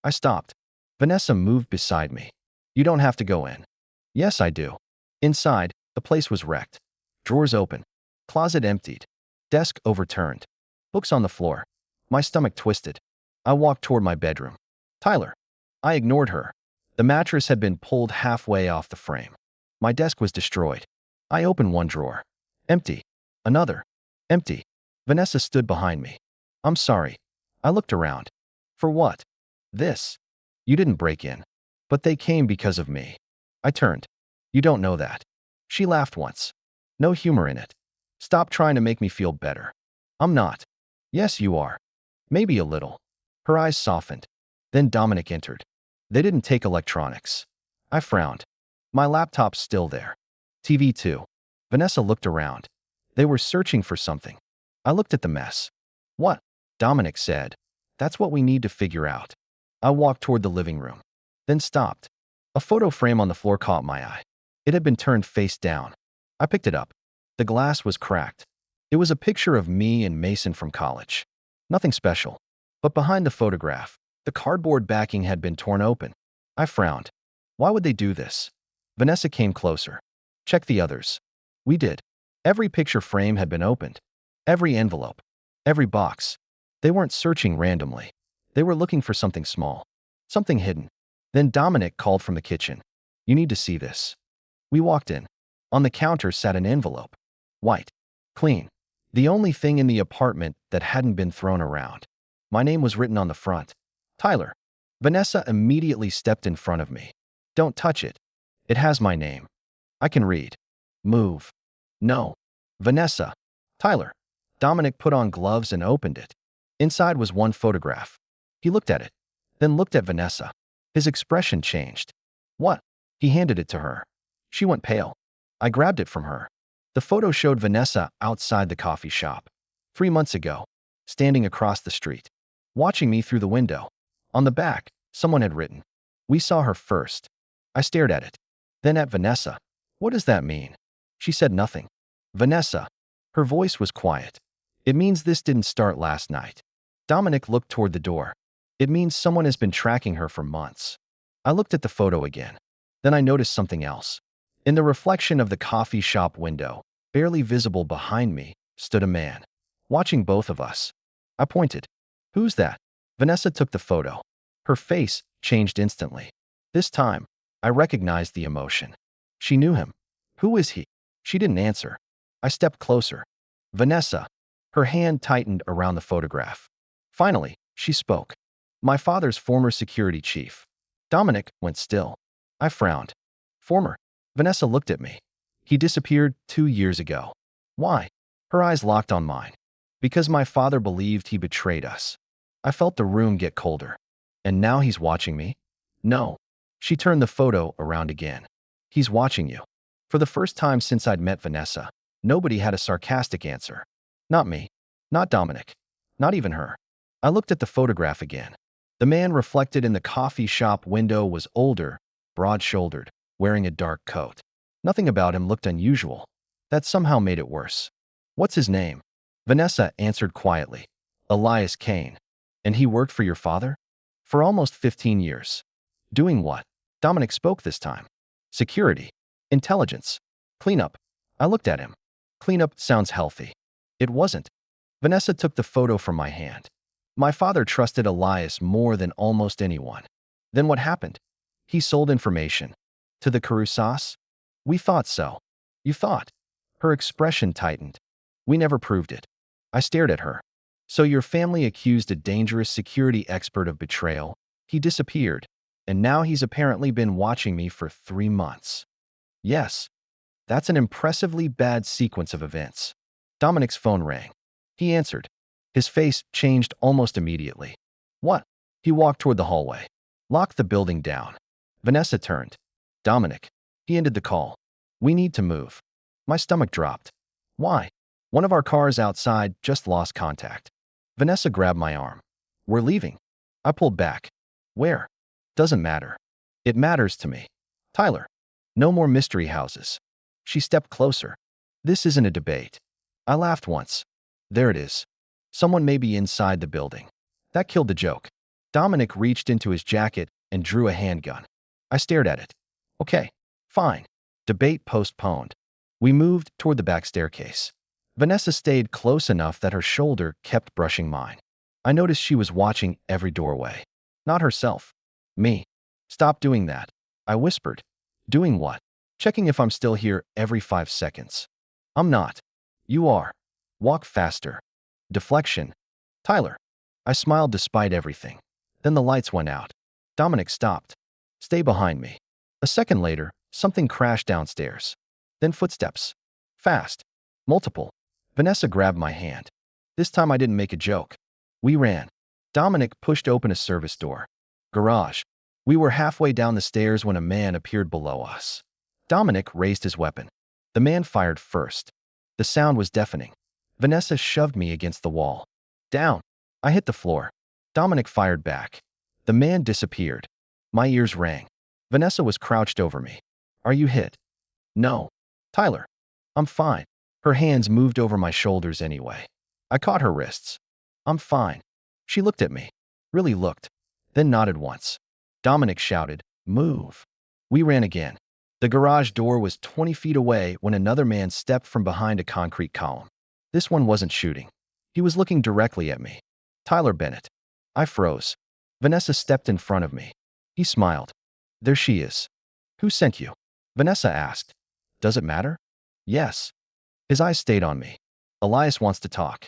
I stopped. Vanessa moved beside me. You don't have to go in. Yes, I do. Inside, the place was wrecked. Drawers open. Closet emptied. Desk overturned. Books on the floor. My stomach twisted. I walked toward my bedroom. Tyler. I ignored her. The mattress had been pulled halfway off the frame. My desk was destroyed. I opened one drawer. Empty. Another. Empty. Vanessa stood behind me. I'm sorry. I looked around. For what? This. You didn't break in. But they came because of me. I turned. You don't know that. She laughed once. No humor in it. Stop trying to make me feel better. I'm not. Yes, you are. Maybe a little. Her eyes softened. Then Dominic entered. They didn't take electronics. I frowned. My laptop's still there. TV too. Vanessa looked around. They were searching for something. I looked at the mess. What? Dominic said. That's what we need to figure out. I walked toward the living room. Then stopped. A photo frame on the floor caught my eye. It had been turned face down. I picked it up. The glass was cracked. It was a picture of me and Mason from college. Nothing special. But behind the photograph, the cardboard backing had been torn open. I frowned. Why would they do this? Vanessa came closer. Check the others. We did. Every picture frame had been opened. Every envelope. Every box. They weren't searching randomly. They were looking for something small. Something hidden. Then Dominic called from the kitchen. You need to see this. We walked in. On the counter sat an envelope. White. Clean. The only thing in the apartment that hadn't been thrown around. My name was written on the front. Tyler. Vanessa immediately stepped in front of me. Don't touch it. It has my name. I can read. Move. No. Vanessa. Tyler. Dominic put on gloves and opened it. Inside was one photograph. He looked at it, then looked at Vanessa. His expression changed. What? He handed it to her. She went pale. I grabbed it from her. The photo showed Vanessa outside the coffee shop. 3 months ago, standing across the street, watching me through the window. On the back, someone had written, "We saw her first." I stared at it, then at Vanessa. What does that mean? She said nothing. Vanessa. Her voice was quiet. It means this didn't start last night. Dominic looked toward the door. It means someone has been tracking her for months. I looked at the photo again. Then I noticed something else. In the reflection of the coffee shop window, barely visible behind me, stood a man, watching both of us. I pointed. Who's that? Vanessa took the photo. Her face changed instantly. This time, I recognized the emotion. She knew him. Who is he? She didn't answer. I stepped closer. Vanessa. Her hand tightened around the photograph. Finally, she spoke. My father's former security chief. Dominic went still. I frowned. Former. Vanessa looked at me. He disappeared 2 years ago. Why? Her eyes locked on mine. Because my father believed he betrayed us. I felt the room get colder. And now he's watching me? No. She turned the photo around again. He's watching you. For the first time since I'd met Vanessa, nobody had a sarcastic answer. Not me. Not Dominic. Not even her. I looked at the photograph again. The man reflected in the coffee shop window was older, broad-shouldered, wearing a dark coat. Nothing about him looked unusual. That somehow made it worse. What's his name? Vanessa answered quietly. Elias Kane. And he worked for your father? For almost 15 years. Doing what? Dominic spoke this time. Security. Intelligence. Cleanup. I looked at him. Cleanup sounds healthy. It wasn't. Vanessa took the photo from my hand. My father trusted Elias more than almost anyone. Then what happened? He sold information. To the Carusas? We thought so. You thought? Her expression tightened. We never proved it. I stared at her. So your family accused a dangerous security expert of betrayal. He disappeared. And now he's apparently been watching me for 3 months. Yes. That's an impressively bad sequence of events. Dominic's phone rang. He answered. His face changed almost immediately. What? He walked toward the hallway. Locked the building down. Vanessa turned. Dominic. He ended the call. We need to move. My stomach dropped. Why? One of our cars outside just lost contact. Vanessa grabbed my arm. We're leaving. I pulled back. Where? Doesn't matter. It matters to me. Tyler. No more mystery houses. She stepped closer. This isn't a debate. I laughed once. There it is. Someone may be inside the building. That killed the joke. Dominic reached into his jacket and drew a handgun. I stared at it. Okay, fine. Debate postponed. We moved toward the back staircase. Vanessa stayed close enough that her shoulder kept brushing mine. I noticed she was watching every doorway. Not herself. Me. Stop doing that, I whispered. Doing what? Checking if I'm still here every 5 seconds. I'm not. You are. Walk faster. Deflection. Tyler. I smiled despite everything. Then the lights went out. Dominic stopped. Stay behind me. A second later, something crashed downstairs. Then footsteps. Fast. Multiple. Vanessa grabbed my hand. This time I didn't make a joke. We ran. Dominic pushed open a service door. Garage. We were halfway down the stairs when a man appeared below us. Dominic raised his weapon. The man fired first. The sound was deafening. Vanessa shoved me against the wall. Down. I hit the floor. Dominic fired back. The man disappeared. My ears rang. Vanessa was crouched over me. Are you hit? No. Tyler. I'm fine. Her hands moved over my shoulders anyway. I caught her wrists. I'm fine. She looked at me. Really looked. Then nodded once. Dominic shouted, move. We ran again. The garage door was 20 feet away when another man stepped from behind a concrete column. This one wasn't shooting. He was looking directly at me. Tyler Bennett. I froze. Vanessa stepped in front of me. He smiled. There she is. Who sent you? Vanessa asked. Does it matter? Yes. His eyes stayed on me. Elias wants to talk.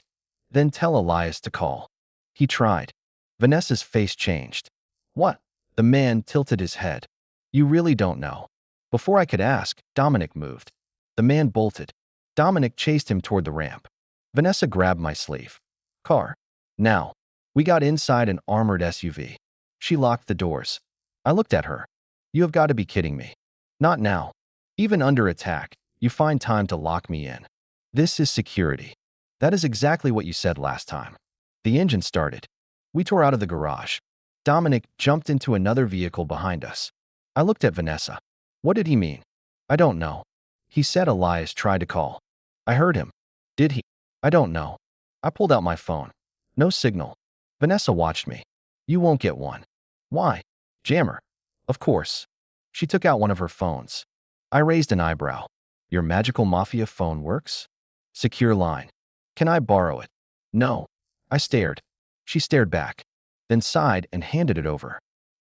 Then tell Elias to call. He tried. Vanessa's face changed. What? The man tilted his head. You really don't know. Before I could ask, Dominic moved. The man bolted. Dominic chased him toward the ramp. Vanessa grabbed my sleeve. Car. Now. We got inside an armored SUV. She locked the doors. I looked at her. You have got to be kidding me. Not now. Even under attack, you find time to lock me in. This is security. That is exactly what you said last time. The engine started. We tore out of the garage. Dominic jumped into another vehicle behind us. I looked at Vanessa. What did he mean? I don't know. He said Elias tried to call. I heard him. Did he? I don't know. I pulled out my phone. No signal. Vanessa watched me. You won't get one. Why? Jammer. Of course. She took out one of her phones. I raised an eyebrow. Your magical Mafia phone works? Secure line. Can I borrow it? No. I stared. She stared back. Then sighed and handed it over.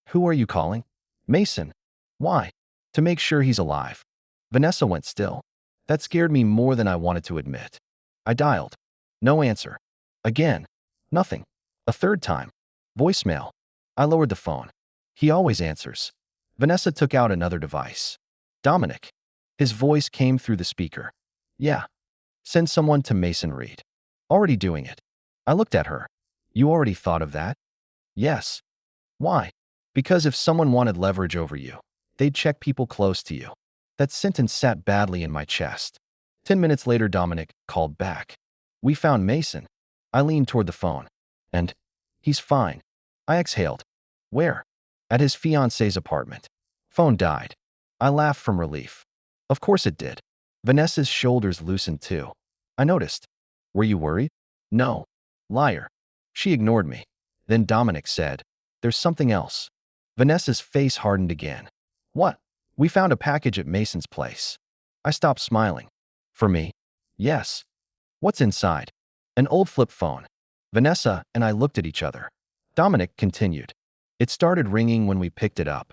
Who are you calling? Mason. Why? To make sure he's alive. Vanessa went still. That scared me more than I wanted to admit. I dialed. No answer. Again. Nothing. A third time. Voicemail. I lowered the phone. He always answers. Vanessa took out another device. Dominic. His voice came through the speaker. Yeah. Send someone to Mason Reed. Already doing it. I looked at her. You already thought of that? Yes. Why? Because if someone wanted leverage over you, they'd check people close to you. That sentence sat badly in my chest. 10 minutes later, Dominic called back. We found Mason. I leaned toward the phone. And he's fine. I exhaled. Where? At his fiancée's apartment. Phone died. I laughed from relief. Of course it did. Vanessa's shoulders loosened too. I noticed. Were you worried? No. Liar. She ignored me. Then Dominic said, there's something else. Vanessa's face hardened again. What? We found a package at Mason's place. I stopped smiling. For me? Yes. What's inside? An old flip phone. Vanessa and I looked at each other. Dominic continued. It started ringing when we picked it up.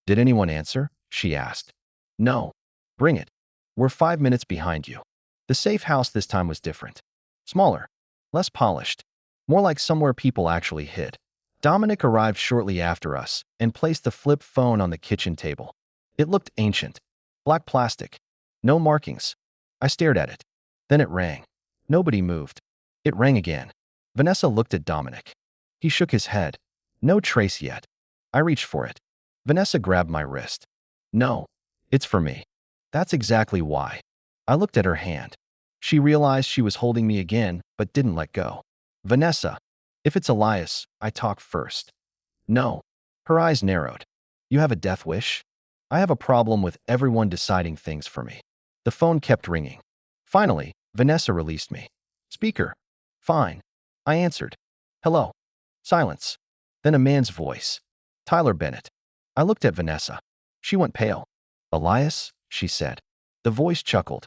Did anyone answer? She asked. No. Bring it. We're 5 minutes behind you. The safe house this time was different. Smaller. Less polished. More like somewhere people actually hid. Dominic arrived shortly after us and placed the flip phone on the kitchen table. It looked ancient. Black plastic. No markings. I stared at it. Then it rang. Nobody moved. It rang again. Vanessa looked at Dominic. He shook his head. No trace yet. I reached for it. Vanessa grabbed my wrist. No. It's for me. That's exactly why. I looked at her hand. She realized she was holding me again, but didn't let go. Vanessa. If it's Elias, I talk first. No. Her eyes narrowed. You have a death wish? I have a problem with everyone deciding things for me. The phone kept ringing. Finally, Vanessa released me. Speaker. Fine. I answered. Hello. Silence. Then a man's voice. Tyler Bennett. I looked at Vanessa. She went pale. Elias, she said. The voice chuckled.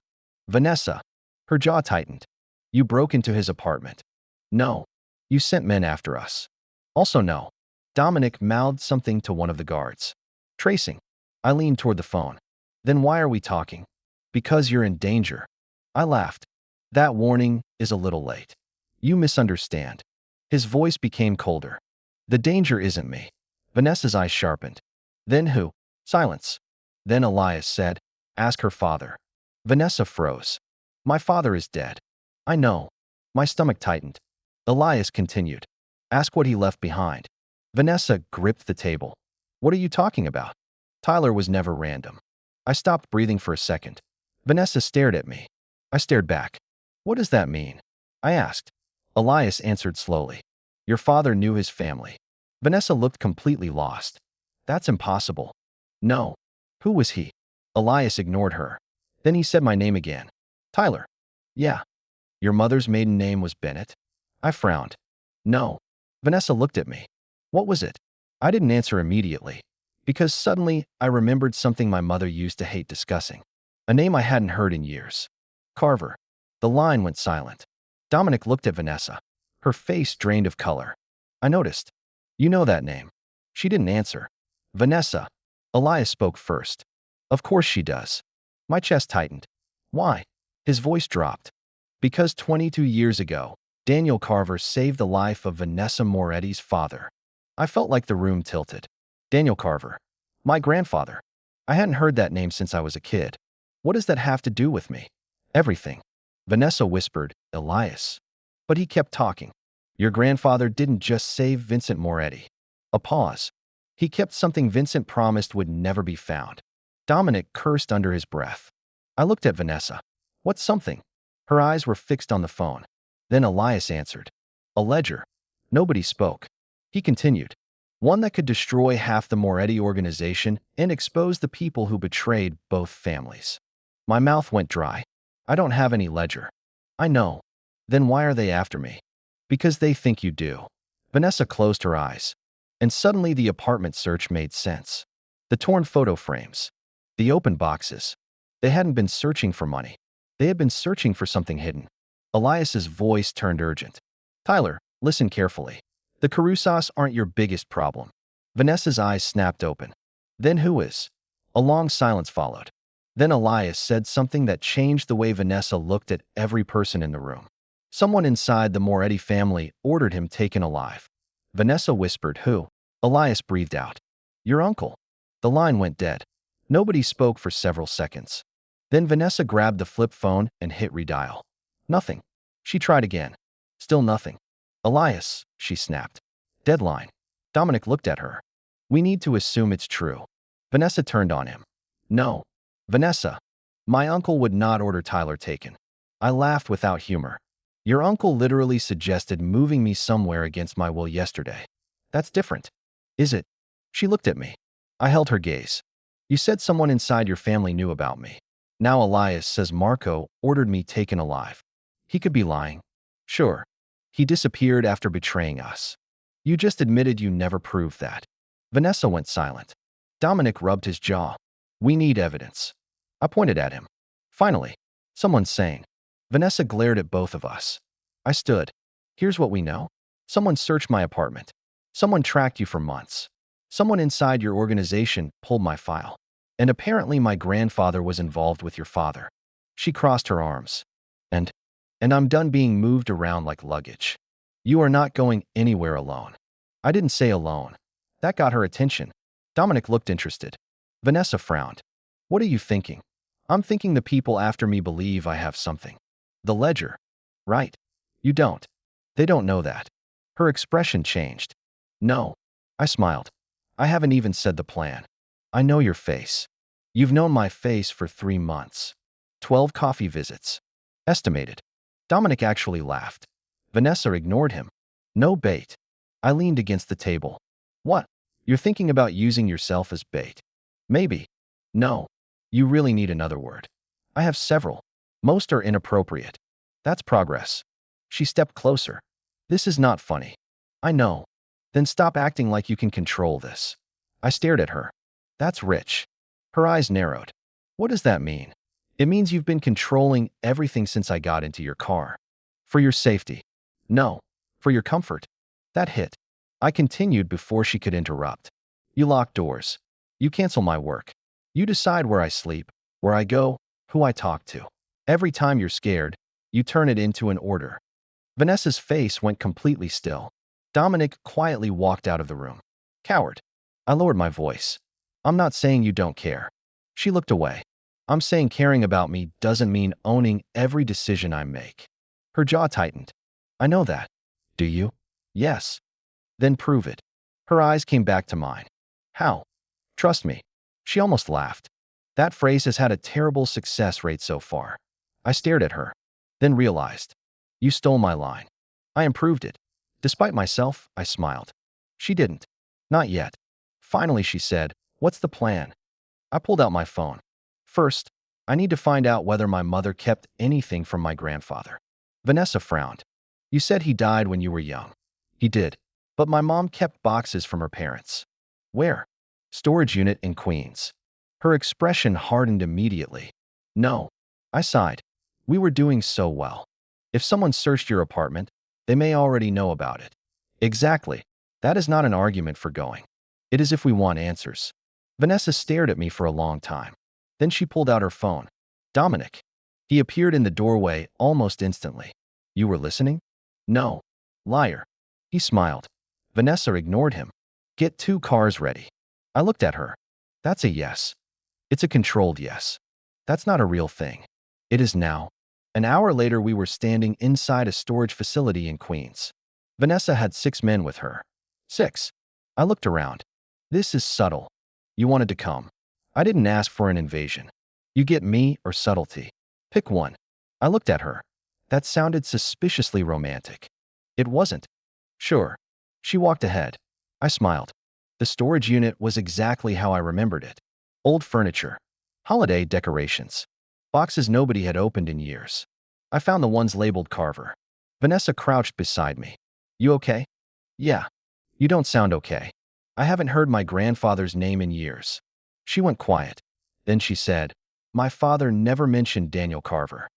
Vanessa. Her jaw tightened. You broke into his apartment. No. You sent men after us. Also no. Dominic mouthed something to one of the guards. Tracing. I leaned toward the phone. Then why are we talking? Because you're in danger. I laughed. That warning is a little late. You misunderstand. His voice became colder. The danger isn't me. Vanessa's eyes sharpened. Then who? Silence. Then Elias said, ask her father. Vanessa froze. My father is dead. I know. My stomach tightened. Elias continued. Ask what he left behind. Vanessa gripped the table. What are you talking about? Tyler was never random. I stopped breathing for a second. Vanessa stared at me. I stared back. What does that mean? I asked. Elias answered slowly. Your father knew his family. Vanessa looked completely lost. That's impossible. No. Who was he? Elias ignored her. Then he said my name again. Tyler. Yeah. Your mother's maiden name was Bennett? I frowned. No. Vanessa looked at me. What was it? I didn't answer immediately, because suddenly I remembered something my mother used to hate discussing. A name I hadn't heard in years. Carver. The line went silent. Dominic looked at Vanessa. Her face drained of color. I noticed. You know that name. She didn't answer. Vanessa. Elias spoke first. Of course she does. My chest tightened. Why? His voice dropped. Because 22 years ago, Daniel Carver saved the life of Vanessa Moretti's father. I felt like the room tilted. Daniel Carver. My grandfather. I hadn't heard that name since I was a kid. What does that have to do with me? Everything. Vanessa whispered, Elias. But he kept talking. Your grandfather didn't just save Vincent Moretti. A pause. He kept something Vincent promised would never be found. Dominic cursed under his breath. I looked at Vanessa. What's something? Her eyes were fixed on the phone. Then Elias answered. A ledger. Nobody spoke. He continued. One that could destroy half the Moretti organization and expose the people who betrayed both families. My mouth went dry. I don't have any ledger. I know. Then why are they after me? Because they think you do. Vanessa closed her eyes. And suddenly the apartment search made sense. The torn photo frames. The open boxes. They hadn't been searching for money. They had been searching for something hidden. Elias's voice turned urgent. Tyler, listen carefully. The Carusas aren't your biggest problem. Vanessa's eyes snapped open. Then who is? A long silence followed. Then Elias said something that changed the way Vanessa looked at every person in the room. Someone inside the Moretti family ordered him taken alive. Vanessa whispered, who? Elias breathed out. Your uncle. The line went dead. Nobody spoke for several seconds. Then Vanessa grabbed the flip phone and hit redial. Nothing. She tried again. Still nothing. Elias, she snapped. Deadline. Dominic looked at her. We need to assume it's true. Vanessa turned on him. No. Vanessa. My uncle would not order Tyler taken. I laughed without humor. Your uncle literally suggested moving me somewhere against my will yesterday. That's different. Is it? She looked at me. I held her gaze. You said someone inside your family knew about me. Now Elias says Marco ordered me taken alive. He could be lying. Sure. He disappeared after betraying us. You just admitted you never proved that. Vanessa went silent. Dominic rubbed his jaw. We need evidence. I pointed at him. Finally, someone's sane. Vanessa glared at both of us. I stood. Here's what we know. Someone searched my apartment. Someone tracked you for months. Someone inside your organization pulled my file. And apparently my grandfather was involved with your father. She crossed her arms. And I'm done being moved around like luggage. You are not going anywhere alone. I didn't say alone. That got her attention. Dominic looked interested. Vanessa frowned. What are you thinking? I'm thinking the people after me believe I have something. The ledger. Right. You don't. They don't know that. Her expression changed. No. I smiled. I haven't even said the plan. I know your face. You've known my face for 3 months. 12 coffee visits. Estimated. Dominic actually laughed. Vanessa ignored him. No bait. I leaned against the table. What? You're thinking about using yourself as bait? Maybe. No. You really need another word. I have several. Most are inappropriate. That's progress. She stepped closer. This is not funny. I know. Then stop acting like you can control this. I stared at her. That's rich. Her eyes narrowed. What does that mean? It means you've been controlling everything since I got into your car. For your safety. No. For your comfort. That hit. I continued before she could interrupt. You lock doors. You cancel my work. You decide where I sleep, where I go, who I talk to. Every time you're scared, you turn it into an order. Vanessa's face went completely still. Dominic quietly walked out of the room. Coward. I lowered my voice. I'm not saying you don't care. She looked away. I'm saying caring about me doesn't mean owning every decision I make. Her jaw tightened. I know that. Do you? Yes. Then prove it. Her eyes came back to mine. How? Trust me. She almost laughed. That phrase has had a terrible success rate so far. I stared at her, then realized. You stole my line. I improved it. Despite myself, I smiled. She didn't. Not yet. Finally, she said, what's the plan? I pulled out my phone. First, I need to find out whether my mother kept anything from my grandfather. Vanessa frowned. You said he died when you were young. He did. But my mom kept boxes from her parents. Where? Storage unit in Queens. Her expression hardened immediately. No. I sighed. We were doing so well. If someone searched your apartment, they may already know about it. Exactly. That is not an argument for going. It is if we want answers. Vanessa stared at me for a long time. Then she pulled out her phone. Dominic. He appeared in the doorway almost instantly. You were listening? No. Liar. He smiled. Vanessa ignored him. Get 2 cars ready. I looked at her. That's a yes. It's a controlled yes. That's not a real thing. It is now. An hour later, we were standing inside a storage facility in Queens. Vanessa had 6 men with her. 6. I looked around. This is subtle. You wanted to come. I didn't ask for an invasion. You get me or subtlety. Pick one. I looked at her. That sounded suspiciously romantic. It wasn't. Sure. She walked ahead. I smiled. The storage unit was exactly how I remembered it. Old furniture. Holiday decorations. Boxes nobody had opened in years. I found the ones labeled Carver. Vanessa crouched beside me. You okay? Yeah. You don't sound okay. I haven't heard my grandfather's name in years. She went quiet. Then she said, my father never mentioned Daniel Carver.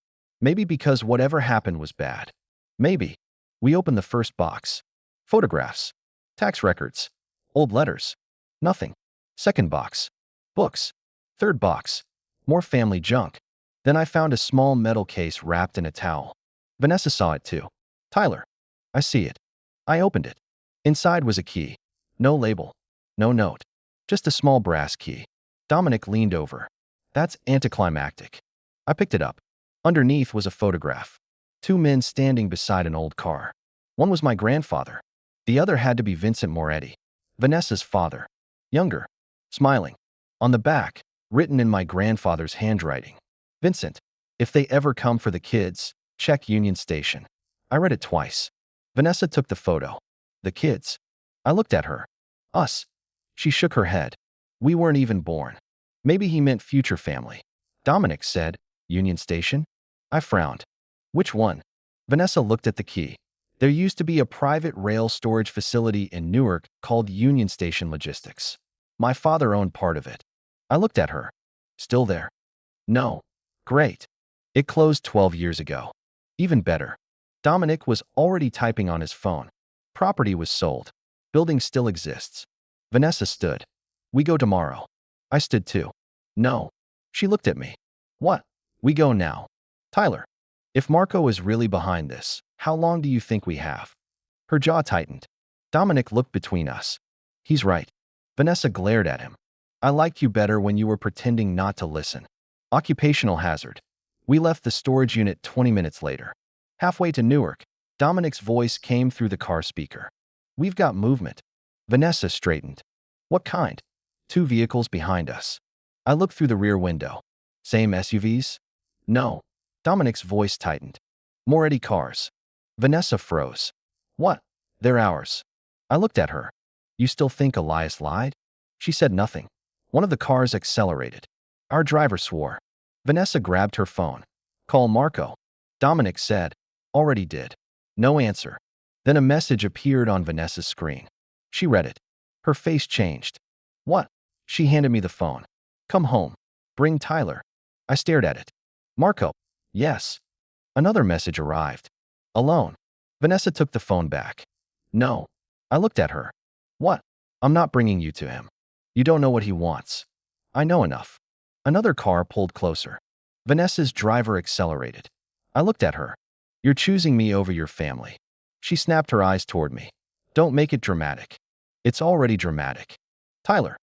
Maybe because whatever happened was bad. Maybe. We opened the first box. Photographs. Tax records. Old letters. Nothing. Second box. Books. Third box. More family junk. Then I found a small metal case wrapped in a towel. Vanessa saw it too. Tyler. I see it. I opened it. Inside was a key. No label. No note. Just a small brass key. Dominic leaned over. That's anticlimactic. I picked it up. Underneath was a photograph. 2 men standing beside an old car. One was my grandfather. The other had to be Vincent Moretti, Vanessa's father. Younger. Smiling. On the back, written in my grandfather's handwriting. Vincent, if they ever come for the kids, check Union Station. I read it twice. Vanessa took the photo. The kids. I looked at her. Us. She shook her head. We weren't even born. Maybe he meant future family. Dominic said, Union Station? I frowned. Which one? Vanessa looked at the key. There used to be a private rail storage facility in Newark called Union Station Logistics. My father owned part of it. I looked at her. Still there? No. Great. It closed 12 years ago. Even better. Dominic was already typing on his phone. Property was sold. Building still exists. Vanessa stood. We go tomorrow. I stood too. No. She looked at me. What? We go now. Tyler. If Marco is really behind this, how long do you think we have? Her jaw tightened. Dominic looked between us. He's right. Vanessa glared at him. I liked you better when you were pretending not to listen. Occupational hazard. We left the storage unit 20 minutes later. Halfway to Newark, Dominic's voice came through the car speaker. We've got movement. Vanessa straightened. What kind? 2 vehicles behind us. I looked through the rear window. Same SUVs? No. Dominic's voice tightened. Moretti cars. Vanessa froze. What? They're ours. I looked at her. You still think Elias lied? She said nothing. One of the cars accelerated. Our driver swore. Vanessa grabbed her phone. Call Marco. Dominic said. Already did. No answer. Then a message appeared on Vanessa's screen. She read it. Her face changed. What? She handed me the phone. Come home. Bring Tyler. I stared at it. Marco. Yes. Another message arrived. Alone. Vanessa took the phone back. No. I looked at her. What? I'm not bringing you to him. You don't know what he wants. I know enough. Another car pulled closer. Vanessa's driver accelerated. I looked at her. You're choosing me over your family. She snapped her eyes toward me. Don't make it dramatic. It's already dramatic. Tyler.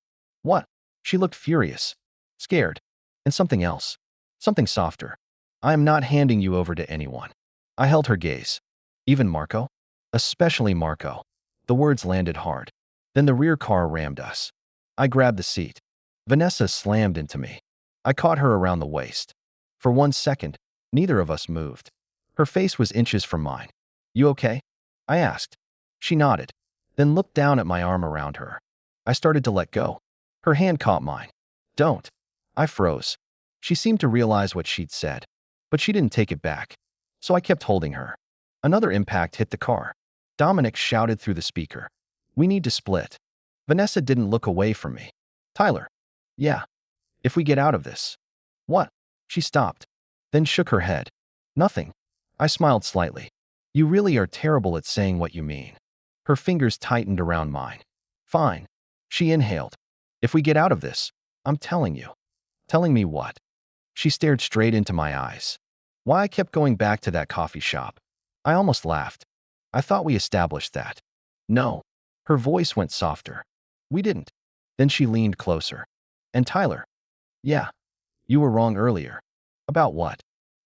What? She looked furious, scared, and something else. Something softer. I am not handing you over to anyone. I held her gaze. Even Marco? Especially Marco. The words landed hard. Then the rear car rammed us. I grabbed the seat. Vanessa slammed into me. I caught her around the waist. For 1 second, neither of us moved. Her face was inches from mine. You okay? I asked. She nodded, then looked down at my arm around her. I started to let go. Her hand caught mine. Don't. I froze. She seemed to realize what she'd said, but she didn't take it back. So I kept holding her. Another impact hit the car. Dominic shouted through the speaker. We need to split. Vanessa didn't look away from me. Tyler. Yeah. If we get out of this. What? She stopped, then shook her head. Nothing. I smiled slightly. You really are terrible at saying what you mean. Her fingers tightened around mine. Fine. She inhaled. If we get out of this, I'm telling you. Telling me what? She stared straight into my eyes. Why I kept going back to that coffee shop. I almost laughed. I thought we established that. No. Her voice went softer. We didn't. Then she leaned closer. And Tyler. Yeah. You were wrong earlier. About what?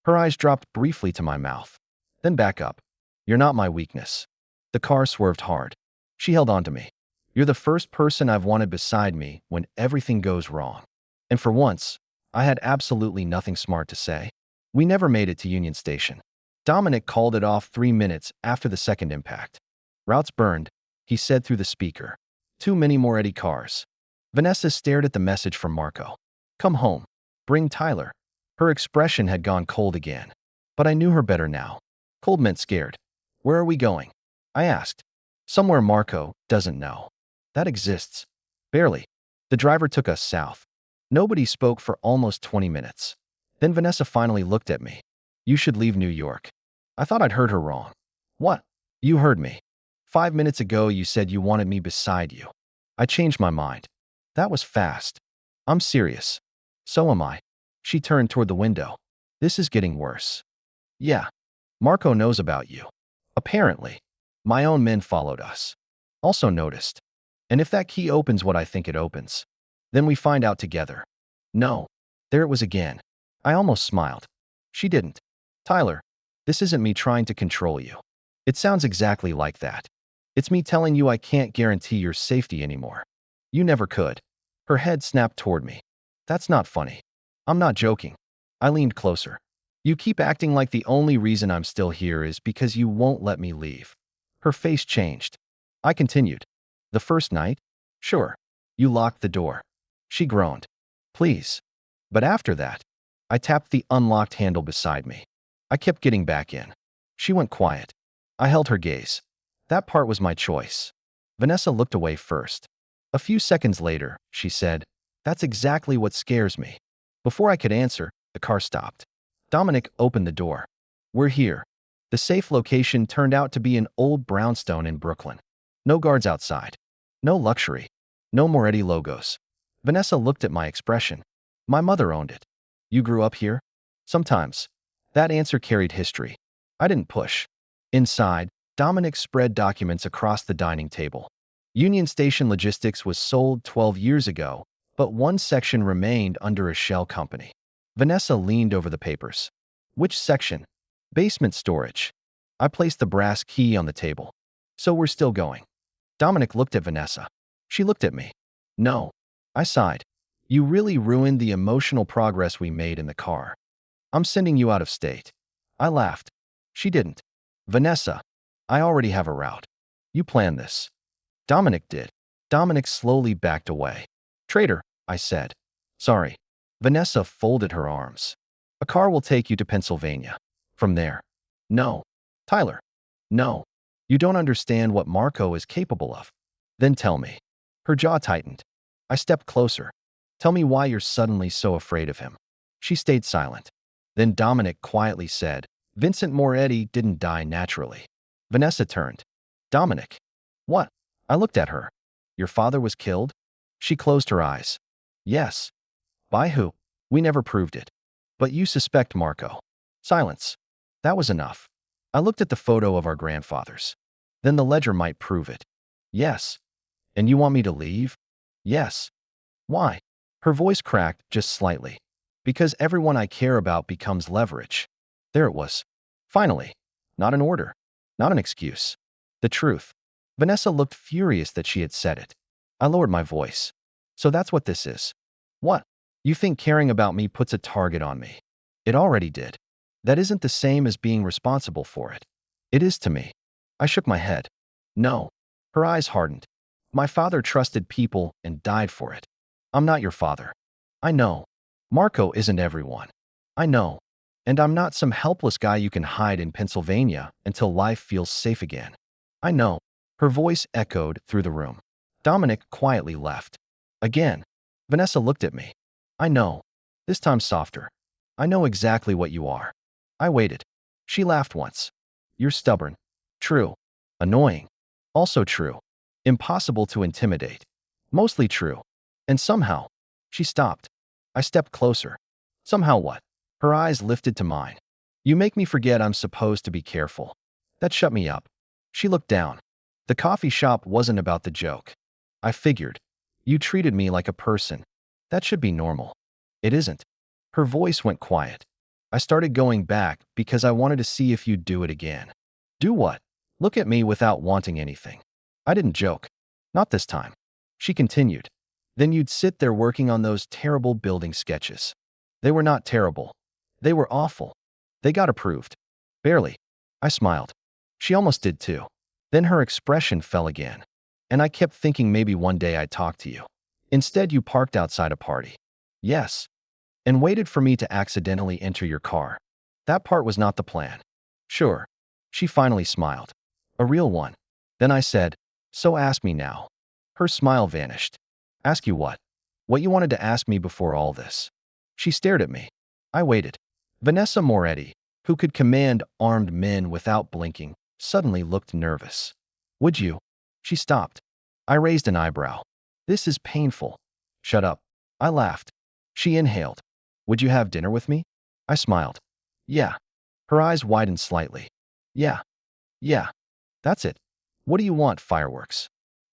Her eyes dropped briefly to my mouth. Then back up. You're not my weakness. The car swerved hard. She held on to me. You're the first person I've wanted beside me when everything goes wrong. And for once, I had absolutely nothing smart to say. We never made it to Union Station. Dominic called it off 3 minutes after the second impact. Routes burned, he said through the speaker. Too many more Eddie cars. Vanessa stared at the message from Marco. Come home. Bring Tyler. Her expression had gone cold again. But I knew her better now. Cold meant scared. Where are we going? I asked. Somewhere Marco doesn't know. That exists. Barely. The driver took us south. Nobody spoke for almost 20 minutes. Then Vanessa finally looked at me. You should leave New York. I thought I'd heard her wrong. What? You heard me. 5 minutes ago you said you wanted me beside you. I changed my mind. That was fast. I'm serious. So am I. She turned toward the window. This is getting worse. Yeah. Marco knows about you. Apparently. My own men followed us. Also noticed. And if that key opens what I think it opens, then we find out together. No. There it was again. I almost smiled. She didn't. Tyler, this isn't me trying to control you. It sounds exactly like that. It's me telling you I can't guarantee your safety anymore. You never could. Her head snapped toward me. That's not funny. I'm not joking. I leaned closer. You keep acting like the only reason I'm still here is because you won't let me leave. Her face changed. I continued. The first night? Sure. You locked the door. She groaned. Please. But after that, I tapped the unlocked handle beside me. I kept getting back in. She went quiet. I held her gaze. That part was my choice. Vanessa looked away first. A few seconds later, she said, That's exactly what scares me. Before I could answer, the car stopped. Dominic opened the door. We're here. The safe location turned out to be an old brownstone in Brooklyn. No guards outside. No luxury. No Moretti logos. Vanessa looked at my expression. My mother owned it. You grew up here? Sometimes. That answer carried history. I didn't push. Inside, Dominic spread documents across the dining table. Union Station Logistics was sold 12 years ago, but one section remained under a shell company. Vanessa leaned over the papers. Which section? Basement storage. I placed the brass key on the table. So we're still going. Dominic looked at Vanessa. She looked at me. No. I sighed. You really ruined the emotional progress we made in the car. I'm sending you out of state. I laughed. She didn't. Vanessa, I already have a route. You planned this. Dominic did. Dominic slowly backed away. Traitor, I said. Sorry. Vanessa folded her arms. A car will take you to Pennsylvania. From there. No. Tyler. No. You don't understand what Marco is capable of. Then tell me. Her jaw tightened. I stepped closer. Tell me why you're suddenly so afraid of him. She stayed silent. Then Dominic quietly said, Vincent Moretti didn't die naturally. Vanessa turned. Dominic. What? I looked at her. Your father was killed? She closed her eyes. Yes. By who? We never proved it. But you suspect Marco. Silence. That was enough. I looked at the photo of our grandfathers. Then the ledger might prove it. Yes. And you want me to leave? Yes. Why? Her voice cracked just slightly. Because everyone I care about becomes leverage. There it was. Finally. Not an order. Not an excuse. The truth. Vanessa looked furious that she had said it. I lowered my voice. So that's what this is. What? You think caring about me puts a target on me? It already did. That isn't the same as being responsible for it. It is to me. I shook my head. No. Her eyes hardened. My father trusted people and died for it. I'm not your father. I know. Marco isn't everyone. I know. And I'm not some helpless guy you can hide in Pennsylvania until life feels safe again. I know. Her voice echoed through the room. Dominic quietly left. Again. Vanessa looked at me. I know. This time softer. I know exactly what you are. I waited. She laughed once. You're stubborn. True. Annoying. Also true. Impossible to intimidate. Mostly true. And somehow. She stopped. I stepped closer. Somehow what? Her eyes lifted to mine. You make me forget I'm supposed to be careful. That shut me up. She looked down. The coffee shop wasn't about the joke. I figured. You treated me like a person. That should be normal. It isn't. Her voice went quiet. I started going back because I wanted to see if you'd do it again. Do what? Look at me without wanting anything. I didn't joke. Not this time. She continued. Then you'd sit there working on those terrible building sketches. They were not terrible. They were awful. They got approved. Barely. I smiled. She almost did too. Then her expression fell again. And I kept thinking maybe one day I'd talk to you. Instead, you parked outside a party. Yes. And waited for me to accidentally enter your car. That part was not the plan. Sure. She finally smiled. A real one. Then I said, so ask me now. Her smile vanished. Ask you what? What you wanted to ask me before all this. She stared at me. I waited. Vanessa Moretti, who could command armed men without blinking, suddenly looked nervous. Would you? She stopped. I raised an eyebrow. This is painful. Shut up. I laughed. She inhaled. Would you have dinner with me? I smiled. Yeah. Her eyes widened slightly. Yeah. Yeah. That's it. What do you want, fireworks?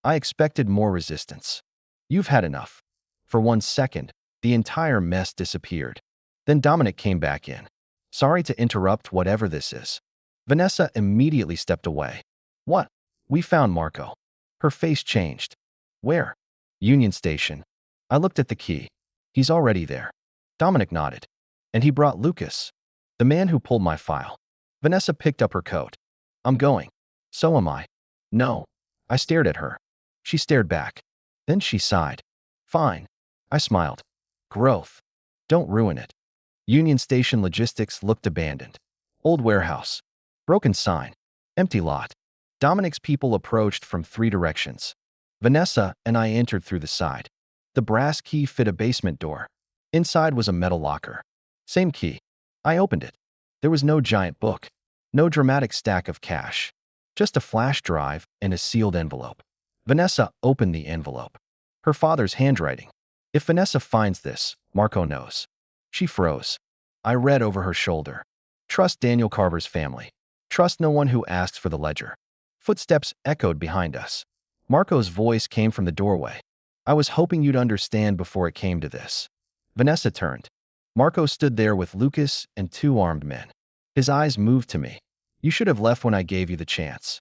I expected more resistance. You've had enough. For 1 second, the entire mess disappeared. Then Dominic came back in. Sorry to interrupt whatever this is. Vanessa immediately stepped away. What? We found Marco. Her face changed. Where? Union Station. I looked at the key. He's already there. Dominic nodded. And he brought Lucas, the man who pulled my file. Vanessa picked up her coat. I'm going. So am I. No. I stared at her. She stared back. Then she sighed. Fine. I smiled. Growth. Don't ruin it. Union Station logistics looked abandoned. Old warehouse. Broken sign. Empty lot. Dominic's people approached from 3 directions. Vanessa and I entered through the side. The brass key fit a basement door. Inside was a metal locker. Same key. I opened it. There was no giant book. No dramatic stack of cash. Just a flash drive and a sealed envelope. Vanessa opened the envelope. Her father's handwriting. If Vanessa finds this, Marco knows. She froze. I read over her shoulder. Trust Daniel Carver's family. Trust no one who asks for the ledger. Footsteps echoed behind us. Marco's voice came from the doorway. I was hoping you'd understand before it came to this. Vanessa turned. Marco stood there with Lucas and 2 armed men. His eyes moved to me. You should have left when I gave you the chance.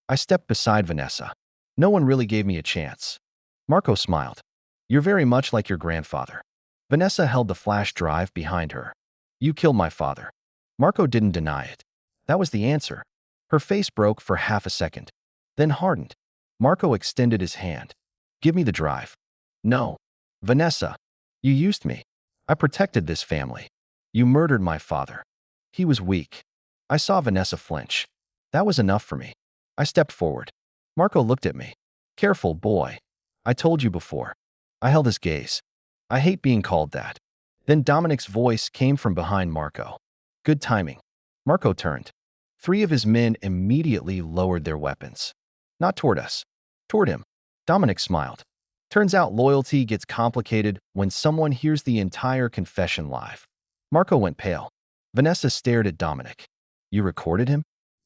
I stepped beside Vanessa. No one really gave me a chance. Marco smiled. You're very much like your grandfather. Vanessa held the flash drive behind her. You killed my father. Marco didn't deny it. That was the answer. Her face broke for half a second, then hardened. Marco extended his hand. Give me the drive. No. Vanessa. You used me. I protected this family. You murdered my father. He was weak. I saw Vanessa flinch. That was enough for me. I stepped forward. Marco looked at me. Careful, boy. I told you before. I held his gaze. I hate being called that. Then Dominic's voice came from behind Marco. Good timing. Marco turned. 3 of his men immediately lowered their weapons. Not toward us. Toward him. Dominic smiled. Turns out loyalty gets complicated when someone hears the entire confession live. Marco went pale. Vanessa stared at Dominic. You recorded him?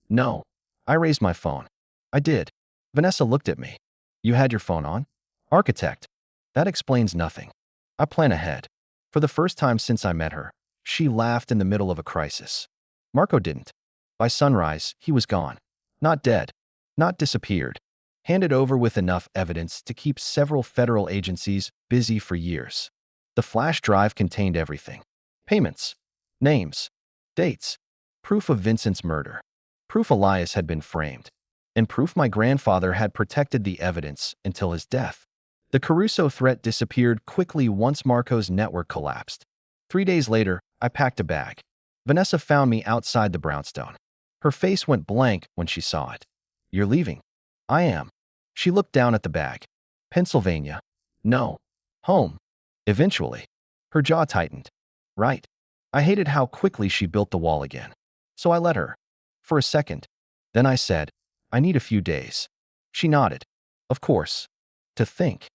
No. I raised my phone. I did. Vanessa looked at me. You had your phone on? Architect. That explains nothing. I plan ahead. For the first time since I met her, she laughed in the middle of a crisis. Marco didn't. By sunrise, he was gone. Not dead. Not disappeared. Handed over with enough evidence to keep several federal agencies busy for years. The flash drive contained everything. Payments. Names. Dates. Proof of Vincent's murder. Proof Elias had been framed. And proof my grandfather had protected the evidence until his death. The Caruso threat disappeared quickly once Marco's network collapsed. 3 days later, I packed a bag. Vanessa found me outside the brownstone. Her face went blank when she saw it. You're leaving? I am. She looked down at the bag. Pennsylvania. No. Home. Eventually. Her jaw tightened. Right. I hated how quickly she built the wall again. So I let her. For a second. Then I said, I need a few days. She nodded. Of course. To think.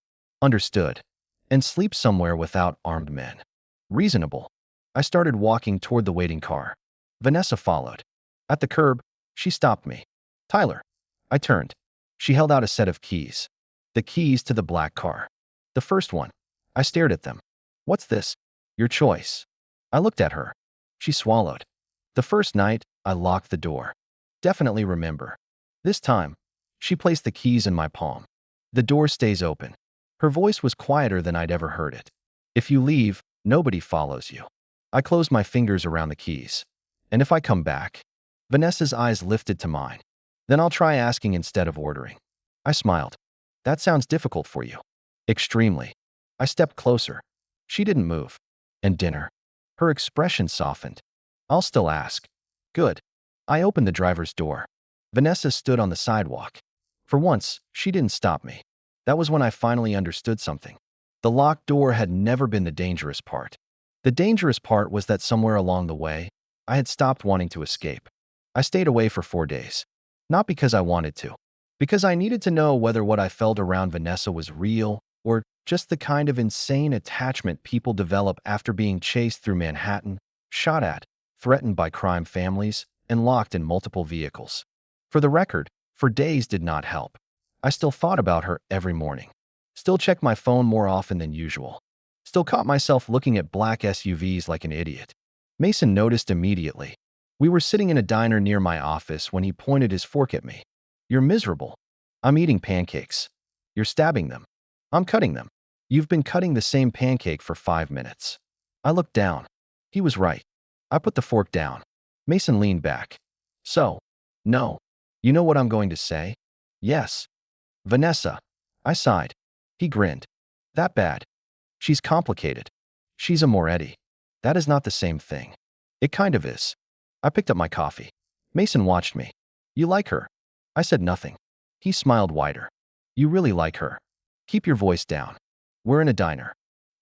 Understood. And sleep somewhere without armed men. Reasonable. I started walking toward the waiting car. Vanessa followed. At the curb, she stopped me. Tyler. I turned. She held out a set of keys. The keys to the black car. The first one. I stared at them. What's this? Your choice. I looked at her. She swallowed. The first night, I locked the door. Definitely remember. This time, she placed the keys in my palm. The door stays open. Her voice was quieter than I'd ever heard it. If you leave, nobody follows you. I closed my fingers around the keys. And if I come back? Vanessa's eyes lifted to mine. Then I'll try asking instead of ordering. I smiled. That sounds difficult for you. Extremely. I stepped closer. She didn't move. And dinner. Her expression softened. I'll still ask. Good. I opened the driver's door. Vanessa stood on the sidewalk. For once, she didn't stop me. That was when I finally understood something. The locked door had never been the dangerous part. The dangerous part was that somewhere along the way, I had stopped wanting to escape. I stayed away for 4 days. Not because I wanted to. Because I needed to know whether what I felt around Vanessa was real or just the kind of insane attachment people develop after being chased through Manhattan, shot at, threatened by crime families, and locked in multiple vehicles. For the record, for days did not help. I still thought about her every morning. Still checked my phone more often than usual. Still caught myself looking at black SUVs like an idiot. Mason noticed immediately. We were sitting in a diner near my office when he pointed his fork at me. You're miserable. I'm eating pancakes. You're stabbing them. I'm cutting them. You've been cutting the same pancake for 5 minutes. I looked down. He was right. I put the fork down. Mason leaned back. So, no. You know what I'm going to say? Yes. Vanessa. I sighed. He grinned. That bad. She's complicated. She's a Moretti. That is not the same thing. It kind of is. I picked up my coffee. Mason watched me. You like her? I said nothing. He smiled wider. You really like her. Keep your voice down. We're in a diner.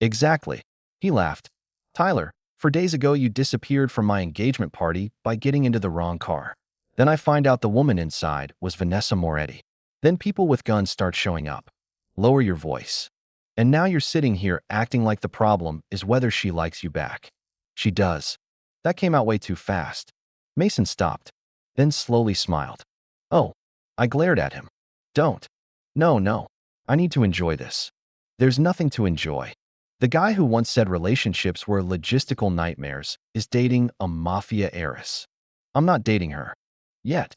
Exactly. He laughed. Tyler, 4 days ago you disappeared from my engagement party by getting into the wrong car. Then I find out the woman inside was Vanessa Moretti. Then people with guns start showing up. Lower your voice. And now you're sitting here acting like the problem is whether she likes you back. She does. That came out way too fast. Mason stopped, then slowly smiled. Oh, I glared at him. Don't. No. I need to enjoy this. There's nothing to enjoy. The guy who once said relationships were logistical nightmares is dating a Mafia heiress. I'm not dating her. Yet.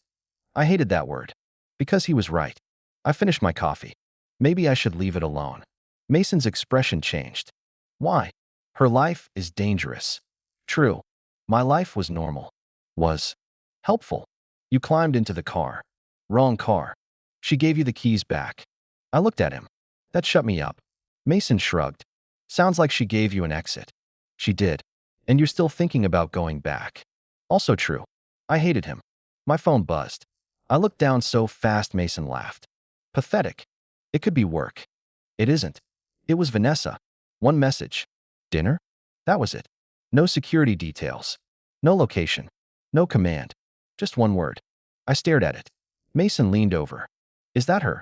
I hated that word. Because he was right. I finished my coffee. Maybe I should leave it alone. Mason's expression changed. Why? Her life is dangerous. True. My life was normal. Was helpful. You climbed into the car. Wrong car. She gave you the keys back. I looked at him. That shut me up. Mason shrugged. Sounds like she gave you an exit. She did. And you're still thinking about going back. Also true. I hated him. My phone buzzed. I looked down so fast Mason laughed. Pathetic. It could be work. It isn't. It was Vanessa. One message. Dinner? That was it. No security details. No location. No command. Just one word. I stared at it. Mason leaned over. Is that her?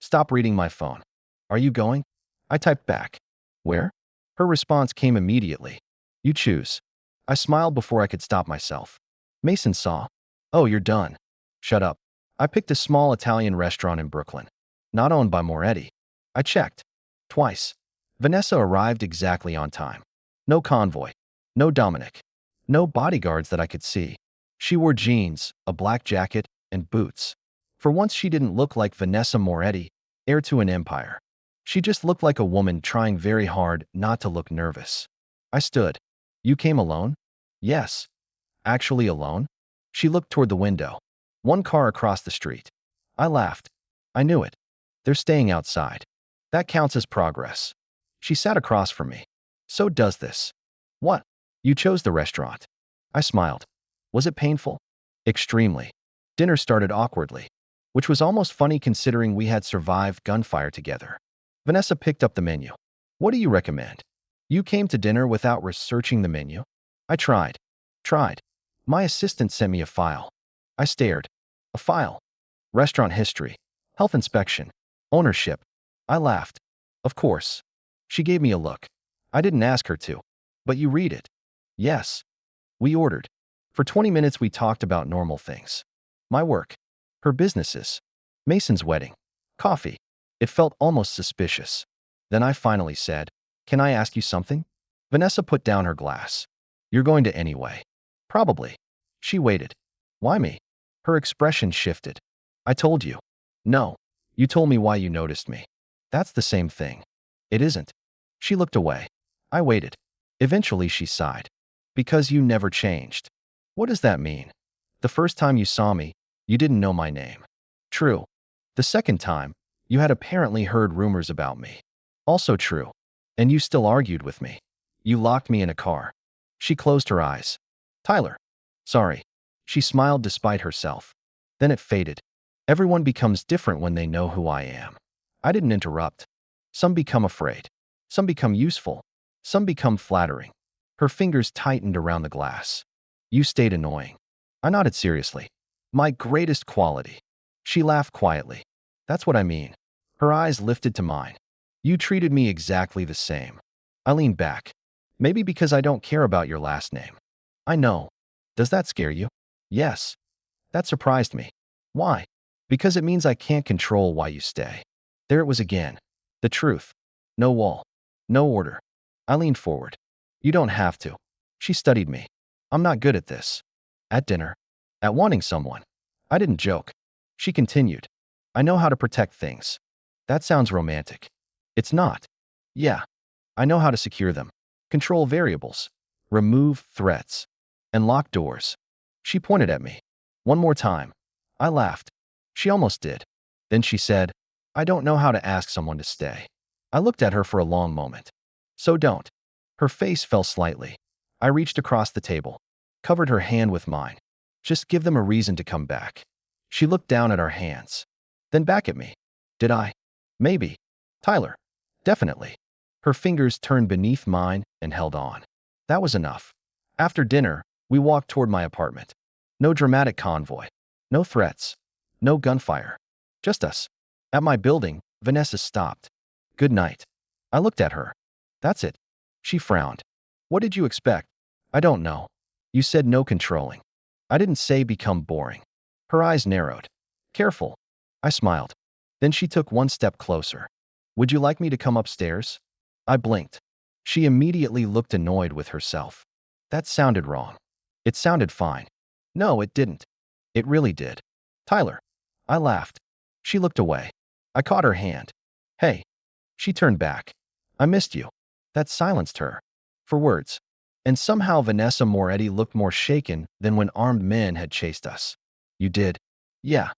Stop reading my phone. Are you going? I typed back. Where? Her response came immediately. You choose. I smiled before I could stop myself. Mason saw. Oh, you're done. Shut up. I picked a small Italian restaurant in Brooklyn. Not owned by Moretti. I checked. Twice. Vanessa arrived exactly on time. No convoy. No Dominic. No bodyguards that I could see. She wore jeans, a black jacket, and boots. For once she didn't look like Vanessa Moretti, heir to an empire. She just looked like a woman trying very hard not to look nervous. I stood. You came alone? Yes. Actually alone? She looked toward the window. One car across the street. I laughed. I knew it. They're staying outside. That counts as progress. She sat across from me. So does this. What? You chose the restaurant. I smiled. Was it painful? Extremely. Dinner started awkwardly, which was almost funny considering we had survived gunfire together. Vanessa picked up the menu. What do you recommend? You came to dinner without researching the menu? I tried. My assistant sent me a file. I stared. A file. Restaurant history. Health inspection. Ownership. I laughed. Of course. She gave me a look. I didn't ask her to. But you read it. Yes. We ordered. For 20 minutes we talked about normal things. My work. Her businesses. Mason's wedding. Coffee. It felt almost suspicious. Then I finally said, Can I ask you something? Vanessa put down her glass. You're going to anyway. Probably. She waited. Why me? Her expression shifted. I told you. No. You told me why you noticed me. That's the same thing. It isn't. She looked away. I waited. Eventually she sighed. Because you never changed. What does that mean? The first time you saw me, you didn't know my name. True. The second time, you had apparently heard rumors about me. Also true. And you still argued with me. You locked me in a car. She closed her eyes. Tyler. Sorry. She smiled despite herself. Then it faded. Everyone becomes different when they know who I am. I didn't interrupt. Some become afraid. Some become useful. Some become flattering. Her fingers tightened around the glass. You stayed annoying. I nodded seriously. My greatest quality. She laughed quietly. That's what I mean. Her eyes lifted to mine. You treated me exactly the same. I leaned back. Maybe because I don't care about your last name. I know. Does that scare you? Yes. That surprised me. Why? Because it means I can't control why you stay. There it was again. The truth. No wall. No order. I leaned forward. You don't have to. She studied me. I'm not good at this. At dinner. At wanting someone. I didn't joke. She continued. I know how to protect things. That sounds romantic. It's not. Yeah. I know how to secure them. Control variables. Remove threats. And lock doors. She pointed at me. One more time. I laughed. She almost did. Then she said, I don't know how to ask someone to stay. I looked at her for a long moment. So don't. Her face fell slightly. I reached across the table, covered her hand with mine. Just give them a reason to come back. She looked down at our hands. Then back at me. Did I? Maybe. Tyler. Definitely. Her fingers turned beneath mine and held on. That was enough. After dinner, we walked toward my apartment. No dramatic convoy. No threats. No gunfire. Just us. At my building, Vanessa stopped. Good night. I looked at her. That's it. She frowned. What did you expect? I don't know. You said no controlling. I didn't say become boring. Her eyes narrowed. Careful. I smiled. Then she took one step closer. Would you like me to come upstairs? I blinked. She immediately looked annoyed with herself. That sounded wrong. It sounded fine. No, it didn't. It really did. Tyler. I laughed. She looked away. I caught her hand. Hey. She turned back. I missed you. That silenced her. For words. And somehow Vanessa Moretti looked more shaken than when armed men had chased us. You did? Yeah.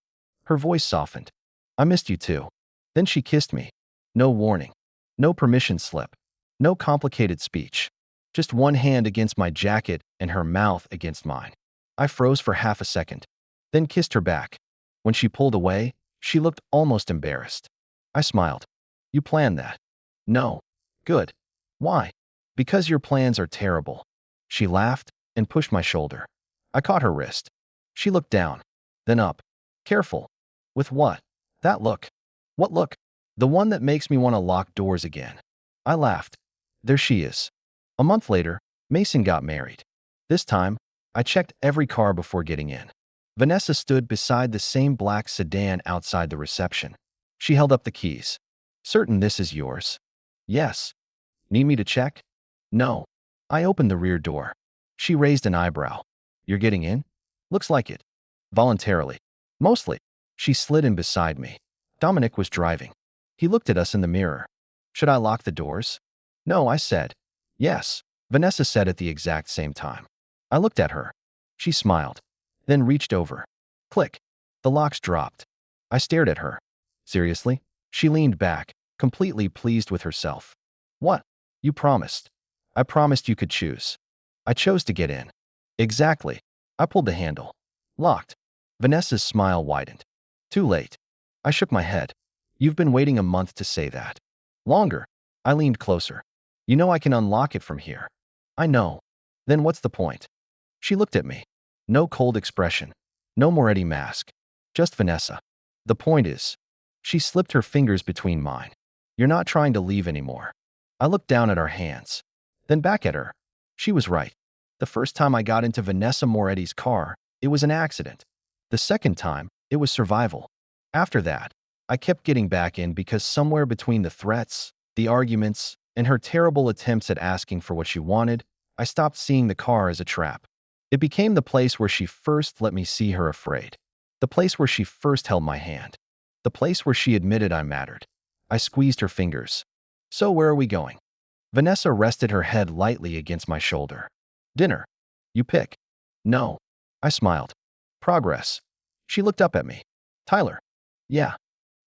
Her voice softened. I missed you too. Then she kissed me. No warning. No permission slip. No complicated speech. Just one hand against my jacket and her mouth against mine. I froze for half a second, then kissed her back. When she pulled away, she looked almost embarrassed. I smiled. You planned that? No. Good. Why? Because your plans are terrible. She laughed and pushed my shoulder. I caught her wrist. She looked down, then up. Careful. With what? That look. What look? The one that makes me want to lock doors again. I laughed. There she is. A month later, Mason got married. This time, I checked every car before getting in. Vanessa stood beside the same black sedan outside the reception. She held up the keys. Certain this is yours? Yes. Need me to check? No. I opened the rear door. She raised an eyebrow. You're getting in? Looks like it. Voluntarily. Mostly. She slid in beside me. Dominic was driving. He looked at us in the mirror. Should I lock the doors? No, I said. Yes. Vanessa said at the exact same time. I looked at her. She smiled, then reached over. Click. The locks dropped. I stared at her. Seriously? She leaned back, completely pleased with herself. What? You promised. I promised you could choose. I chose to get in. Exactly. I pulled the handle. Locked. Vanessa's smile widened. Too late. I shook my head. You've been waiting a month to say that. Longer. I leaned closer. You know I can unlock it from here. I know. Then what's the point? She looked at me. No cold expression. No Moretti mask. Just Vanessa. The point is, she slipped her fingers between mine. You're not trying to leave anymore. I looked down at our hands, then back at her. She was right. The first time I got into Vanessa Moretti's car, it was an accident. The second time, it was survival. After that, I kept getting back in because somewhere between the threats, the arguments, and her terrible attempts at asking for what she wanted, I stopped seeing the car as a trap. It became the place where she first let me see her afraid. The place where she first held my hand. The place where she admitted I mattered. I squeezed her fingers. So where are we going? Vanessa rested her head lightly against my shoulder. Dinner. You pick. No. I smiled. Progress. She looked up at me. Tyler. Yeah.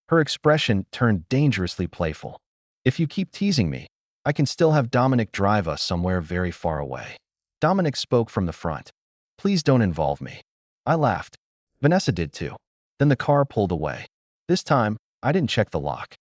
Her expression turned dangerously playful. If you keep teasing me, I can still have Dominic drive us somewhere very far away. Dominic spoke from the front. Please don't involve me. I laughed. Vanessa did too. Then the car pulled away. This time, I didn't check the lock.